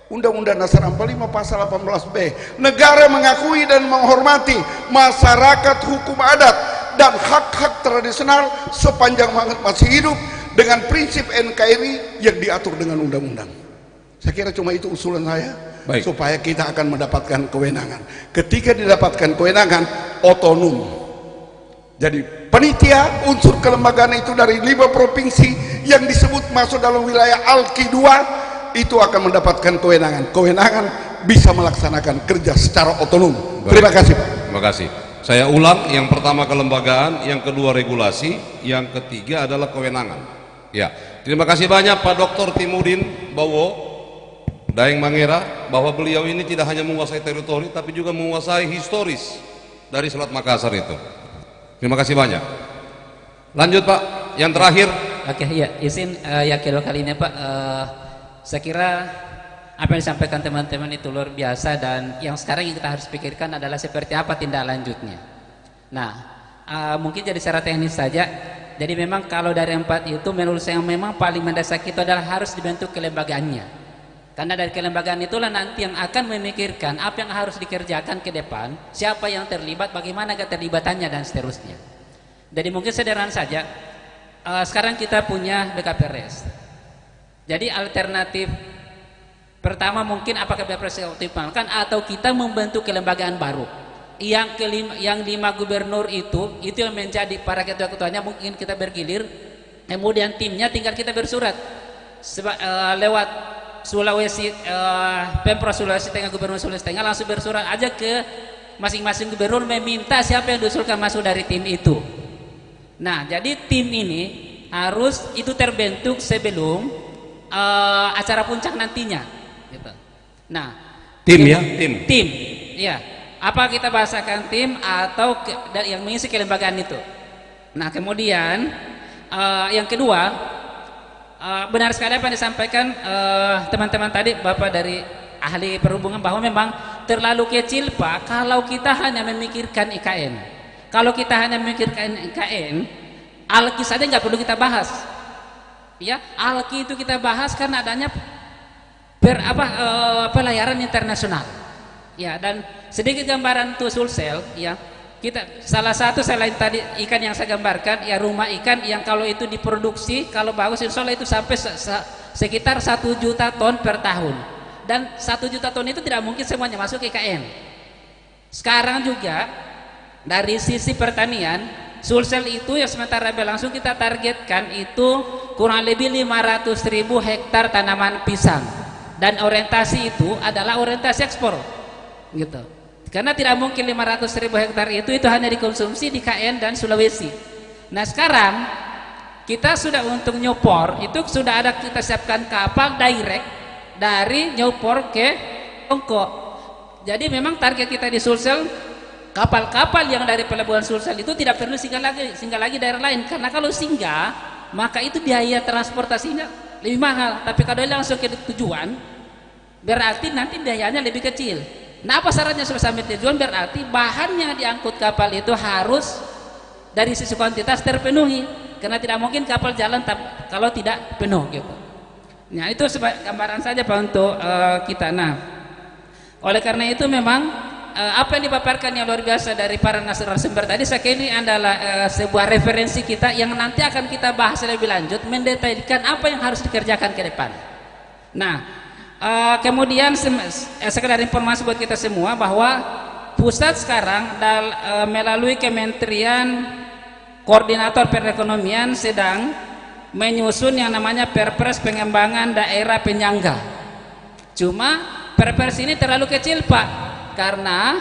Undang-Undang Dasar 45 pasal 18B. Negara mengakui dan menghormati masyarakat hukum adat dan hak-hak tradisional sepanjang masih hidup dengan prinsip NKRI yang diatur dengan undang-undang. Saya kira cuma itu usulan saya. Baik. Supaya kita akan mendapatkan kewenangan. Ketika didapatkan kewenangan, otonom. Jadi panitia unsur kelembagaan itu dari 5 provinsi yang disebut masuk dalam wilayah ALKI 2 itu akan mendapatkan kewenangan. Kewenangan bisa melaksanakan kerja secara otonom. Baik. Terima kasih Pak. Terima kasih. Saya ulang, yang pertama kelembagaan, yang kedua regulasi, yang ketiga adalah kewenangan. Ya, terima kasih banyak Pak Dr. Timudin Bowo Daeng Mangera, bahwa beliau ini tidak hanya menguasai teritori tapi juga menguasai historis dari Selat Makassar itu. Terima kasih banyak. Lanjut Pak, yang terakhir. Oke, ya, izin Yakil kali ini Pak. Saya kira apa yang disampaikan teman-teman itu luar biasa, dan yang sekarang yang kita harus pikirkan adalah seperti apa tindak lanjutnya. Nah, mungkin jadi secara teknis saja. Jadi memang kalau dari 4 itu menurut saya yang memang paling mendesak itu adalah harus dibentuk kelembagaannya. Karena dari kelembagaan itulah nanti yang akan memikirkan apa yang harus dikerjakan ke depan, siapa yang terlibat, bagaimana keterlibatannya dan seterusnya. Jadi mungkin sederhana saja, sekarang kita punya BKPRS. Jadi alternatif pertama mungkin apakah BKPRS dioptimalkan atau kita membentuk kelembagaan baru. Yang 5 gubernur itu yang menjadi para ketua-ketuanya, mungkin kita bergilir, kemudian timnya tinggal kita bersurat lewat Sulawesi, Pemprov Sulawesi Tengah, Gubernur Sulawesi Tengah langsung bersurat aja ke masing-masing gubernur meminta siapa yang diusulkan masuk dari tim itu. Nah, jadi tim ini harus itu terbentuk sebelum acara puncak nantinya. Gitu. Nah, Tim jadi, ya, tim. Ya. Apa kita bahasakan tim atau yang mengisi kelembagaan itu. Nah, kemudian yang kedua. Benar sekali apa yang disampaikan teman-teman tadi, Bapak dari ahli perhubungan, bahwa memang terlalu kecil Pak kalau kita hanya memikirkan IKN. Kalau kita hanya memikirkan IKN, ALKI saja nggak perlu kita bahas. Ya, ALKI itu kita bahas karena adanya pelayaran internasional. Ya, dan sedikit gambaran untuk Sulsel, ya. Kita salah satu selain tadi ikan yang saya gambarkan, ya rumah ikan yang kalau itu diproduksi kalau bagus insya Allah itu sampai sekitar 1 juta ton per tahun, dan 1 juta ton itu tidak mungkin semuanya masuk ke IKN. Sekarang juga dari sisi pertanian Sulsel itu yang sementara langsung kita targetkan itu kurang lebih 500.000 hektar tanaman pisang, dan orientasi itu adalah orientasi ekspor gitu. Karena tidak mungkin 500.000 hektar itu hanya dikonsumsi di KN dan Sulawesi. Nah, sekarang kita sudah untuk Nyopor itu sudah ada, kita siapkan kapal direct dari Nyopor ke Tiongkok. Jadi memang target kita di Sulsel, kapal-kapal yang dari pelabuhan Sulsel itu tidak perlu singgah lagi daerah lain, karena kalau singgah maka itu biaya transportasinya lebih mahal. Tapi kalau langsung ke tujuan berarti nanti biayanya lebih kecil. Nah, apa syaratnya supaya sampai tujuan? Berarti bahan yang diangkut kapal itu harus dari sisi kuantitas terpenuhi, karena tidak mungkin kapal jalan kalau tidak penuh gitu. Nah, itu gambaran saja Pak untuk kita. Nah, oleh karena itu memang apa yang dipaparkan yang luar biasa dari para narasumber tadi, saya kira ini adalah sebuah referensi kita yang nanti akan kita bahas lebih lanjut, mendetailkan apa yang harus dikerjakan ke depan. Nah, kemudian sekedar informasi buat kita semua bahwa pusat sekarang melalui Kementerian Koordinator Perekonomian sedang menyusun yang namanya Perpres Pengembangan Daerah Penyangga. Cuma Perpres ini terlalu kecil Pak, karena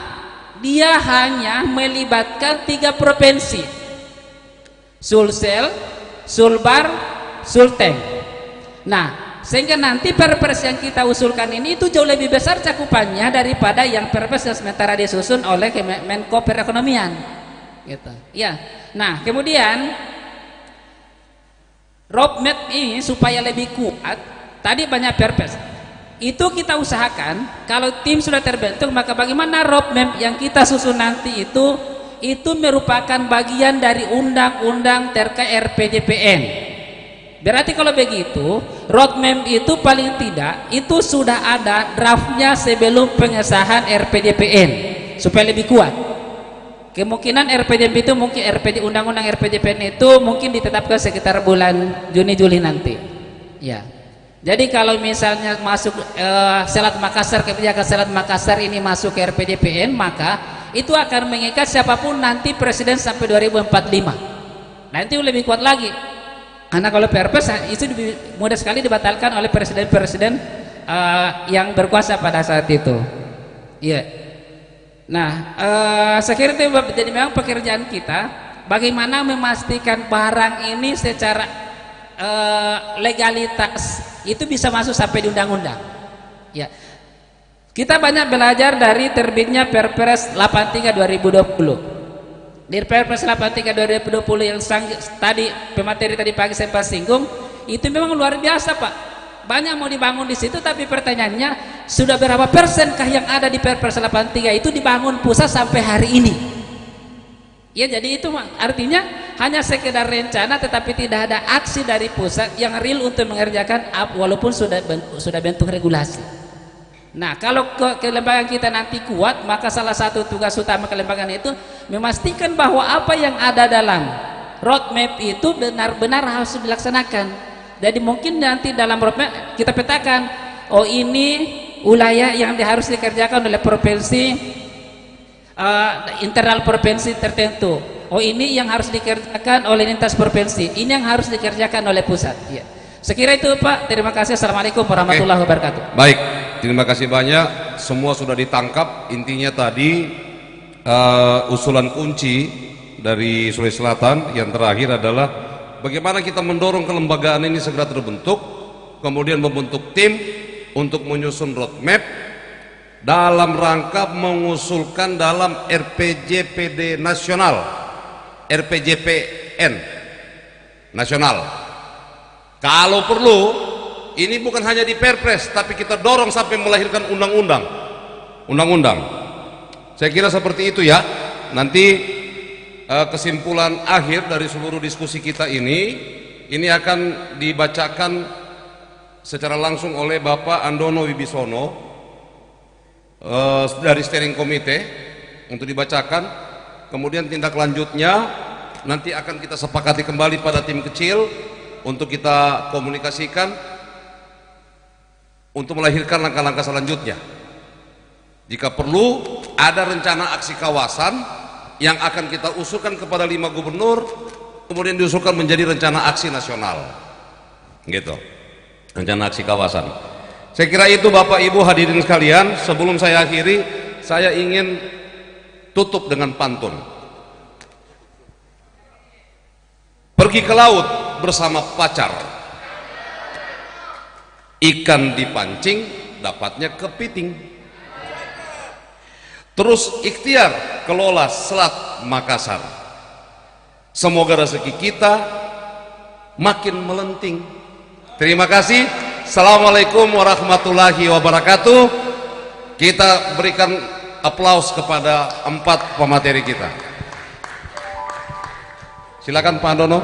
dia hanya melibatkan 3 provinsi, Sulsel, Sulbar, Sulteng. Nah, sehingga nanti Perpres yang kita usulkan ini itu jauh lebih besar cakupannya daripada yang Perpres yang sementara disusun oleh Menko Perekonomian gitu. Ya. Nah, kemudian roadmap ini supaya lebih kuat, tadi banyak Perpres itu kita usahakan kalau tim sudah terbentuk, maka bagaimana roadmap yang kita susun nanti itu merupakan bagian dari undang-undang terkait RPJPN. Berarti kalau begitu, roadmap itu paling tidak itu sudah ada draftnya sebelum pengesahan RPJPN supaya lebih kuat. Kemungkinan RPJP itu mungkin undang-undang RPJPN itu mungkin ditetapkan sekitar bulan Juni Juli nanti. Ya. Jadi kalau misalnya masuk Selat Makassar, kebijakan Selat Makassar ini masuk ke RPJPN, maka itu akan mengikat siapapun nanti presiden sampai 2045. Nanti lebih kuat lagi. Karena kalau Perpres itu mudah sekali dibatalkan oleh presiden-presiden yang berkuasa pada saat itu. Iya. Nah, saya kira itu jadi memang pekerjaan kita bagaimana memastikan barang ini secara legalitas itu bisa masuk sampai di undang-undang. Ya. Kita banyak belajar dari terbitnya Perpres 83 2020. Di Perpres 83 2020 yang tadi pemateri tadi pagi saya pas singgung, itu memang luar biasa, Pak. Banyak mau dibangun di situ, tapi pertanyaannya sudah berapa persenkah yang ada di Perpres 83 itu dibangun pusat sampai hari ini? Ya, jadi itu artinya hanya sekedar rencana tetapi tidak ada aksi dari pusat yang real untuk mengerjakan walaupun sudah bentuk regulasi. Nah, kalau kelembagaan kita nanti kuat, maka salah satu tugas utama kelembagaan itu memastikan bahwa apa yang ada dalam roadmap itu benar-benar harus dilaksanakan. Jadi mungkin nanti dalam roadmap kita petakan, oh ini wilayah yang harus dikerjakan oleh provinsi, internal provinsi tertentu. Oh ini yang harus dikerjakan oleh lintas provinsi, ini yang harus dikerjakan oleh pusat. Ya. Sekira itu Pak, terima kasih. Assalamualaikum warahmatullahi wabarakatuh. Baik, terima kasih banyak. Semua sudah ditangkap. Intinya tadi usulan kunci dari Sulawesi Selatan yang terakhir adalah bagaimana kita mendorong kelembagaan ini segera terbentuk, kemudian membentuk tim untuk menyusun roadmap dalam rangka mengusulkan dalam RPJPD nasional, RPJPN nasional. Kalau perlu, ini bukan hanya di Perpres, tapi kita dorong sampai melahirkan undang-undang. Saya kira seperti itu ya. Nanti kesimpulan akhir dari seluruh diskusi kita ini akan dibacakan secara langsung oleh Bapak Andono Wibisono dari steering committee untuk dibacakan. Kemudian tindak lanjutnya nanti akan kita sepakati kembali pada tim kecil untuk kita komunikasikan untuk melahirkan langkah-langkah selanjutnya. Jika perlu ada rencana aksi kawasan yang akan kita usulkan kepada 5 gubernur, kemudian diusulkan menjadi rencana aksi nasional, gitu, rencana aksi kawasan. Saya kira itu Bapak Ibu hadirin sekalian. Sebelum saya akhiri, saya ingin tutup dengan pantun. Pergi ke laut bersama pacar, ikan dipancing dapatnya kepiting. Terus ikhtiar kelola Selat Makassar, semoga rezeki kita makin melenting. Terima kasih. Assalamualaikum warahmatullahi wabarakatuh. Kita berikan aplaus kepada 4 pemateri kita. Silakan Pak Andono.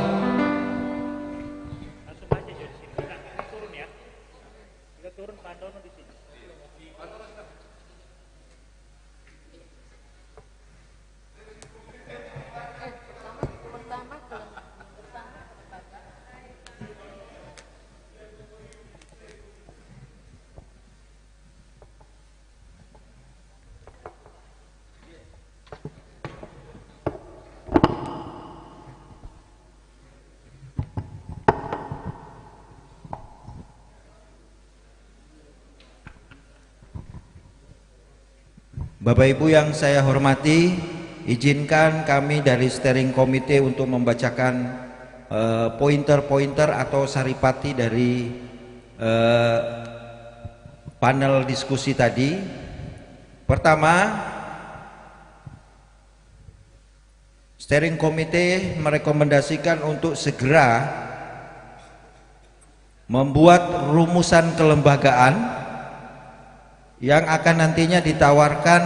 Bapak Ibu yang saya hormati, izinkan kami dari steering committee untuk membacakan pointer-pointer atau saripati dari panel diskusi tadi. Pertama, steering committee merekomendasikan untuk segera membuat rumusan kelembagaan yang akan nantinya ditawarkan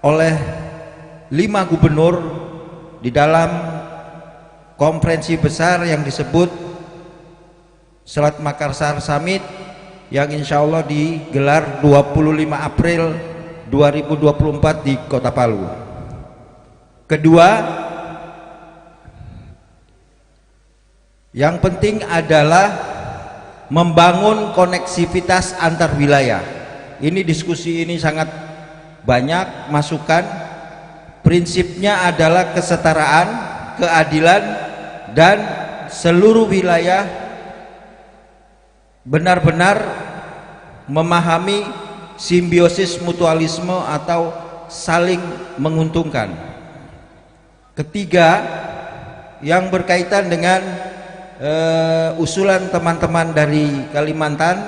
oleh 5 gubernur di dalam konferensi besar yang disebut Selat Makassar Summit yang insya Allah digelar 25 April 2024 di Kota Palu. Kedua, yang penting adalah membangun koneksivitas antar wilayah. Ini diskusi ini sangat banyak masukan. Prinsipnya adalah kesetaraan, keadilan, dan seluruh wilayah benar-benar memahami simbiosis mutualisme atau saling menguntungkan. Ketiga, yang berkaitan dengan usulan teman-teman dari Kalimantan,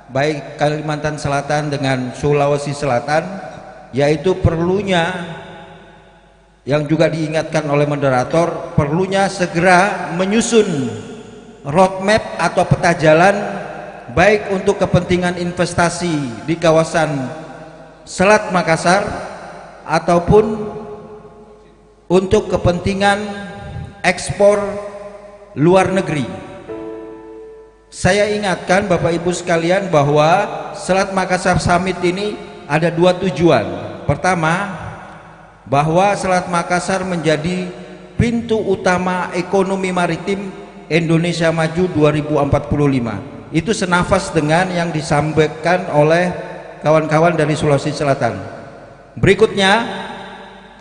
baik Kalimantan Selatan dengan Sulawesi Selatan, yaitu perlunya, yang juga diingatkan oleh moderator, perlunya segera menyusun roadmap atau peta jalan baik untuk kepentingan investasi di kawasan Selat Makassar ataupun untuk kepentingan ekspor luar negeri. Saya ingatkan Bapak Ibu sekalian bahwa Selat Makassar Summit ini ada dua tujuan. Pertama, bahwa Selat Makassar menjadi pintu utama ekonomi maritim Indonesia Maju 2045. Itu senafas dengan yang disampaikan oleh kawan-kawan dari Sulawesi Selatan. Berikutnya,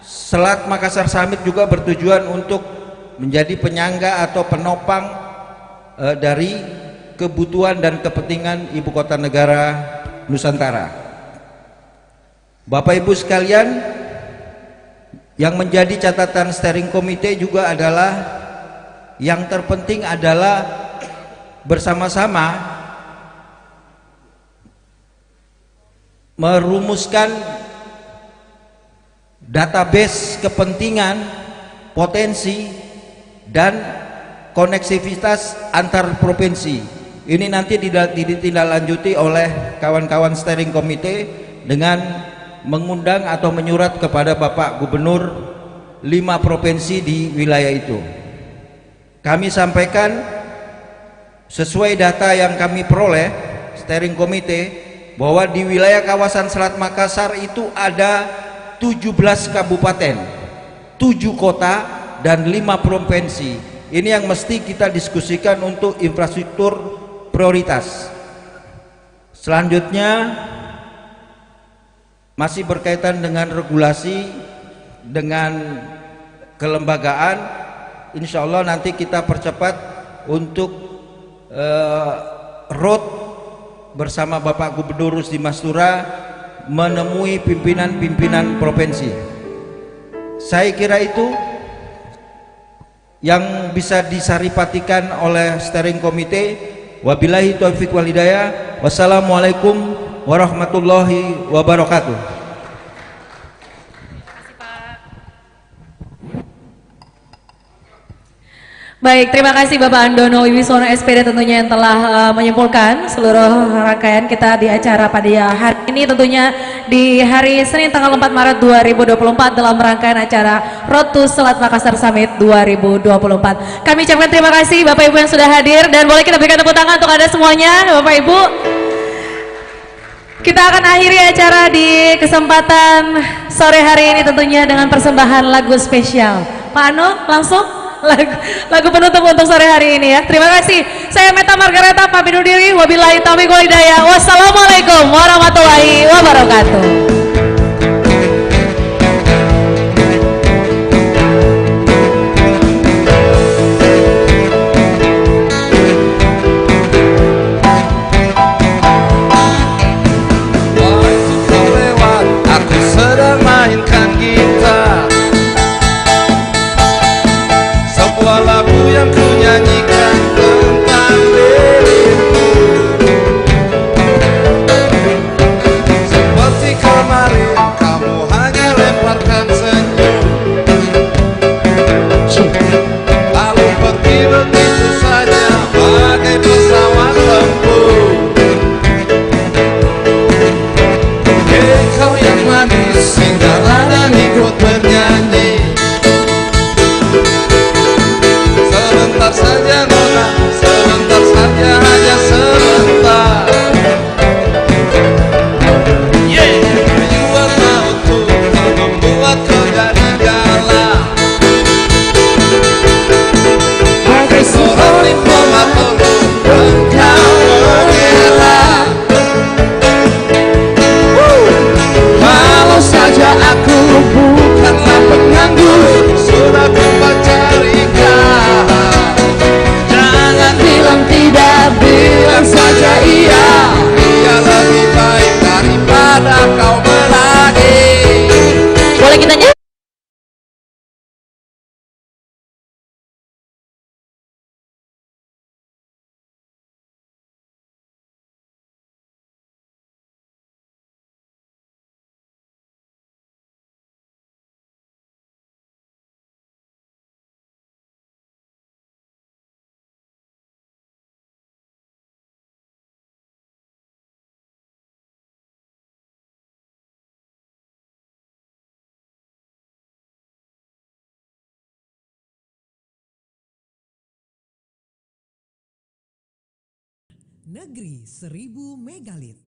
Selat Makassar Summit juga bertujuan untuk menjadi penyangga atau penopang dari kebutuhan dan kepentingan ibu kota negara Nusantara. Bapak Ibu sekalian, yang menjadi catatan steering committee juga adalah yang terpenting adalah bersama-sama merumuskan database kepentingan, potensi, dan koneksivitas antar provinsi. Ini nanti ditindaklanjuti oleh kawan-kawan steering committee dengan mengundang atau menyurat kepada Bapak Gubernur 5 provinsi di wilayah itu. Kami sampaikan sesuai data yang kami peroleh steering committee bahwa di wilayah kawasan Selat Makassar itu ada 17 kabupaten, 7 kota, dan 5 provinsi. Ini yang mesti kita diskusikan untuk infrastruktur prioritas. Selanjutnya masih berkaitan dengan regulasi, dengan kelembagaan. Insya Allah nanti kita percepat untuk road bersama Bapak Gubernur Rusdi Mastura menemui pimpinan-pimpinan provinsi. Saya kira itu yang bisa disaripatikan oleh steering committee. Wabillahi taufiq wal hidayah. Wassalamualaikum warahmatullahi wabarakatuh. Baik, terima kasih Bapak Andono Wibisono SPD tentunya yang telah menyimpulkan seluruh rangkaian kita di acara pada hari ini, tentunya di hari Senin tanggal 4 Maret 2024 dalam rangkaian acara Road to Selat Makassar Summit 2024. Kami ucapkan terima kasih Bapak Ibu yang sudah hadir, dan boleh kita berikan tepuk tangan untuk Anda semuanya Bapak Ibu. Kita akan akhiri acara di kesempatan sore hari ini tentunya dengan persembahan lagu spesial. Pak Ano, langsung lagu penutup untuk sore hari ini ya. Terima kasih. Saya Meta Margareta pamit undur diri. Wabillahi taufiq wal hidayah. Wassalamualaikum warahmatullahi wabarakatuh. Seperti Negeri 1000 Megalit.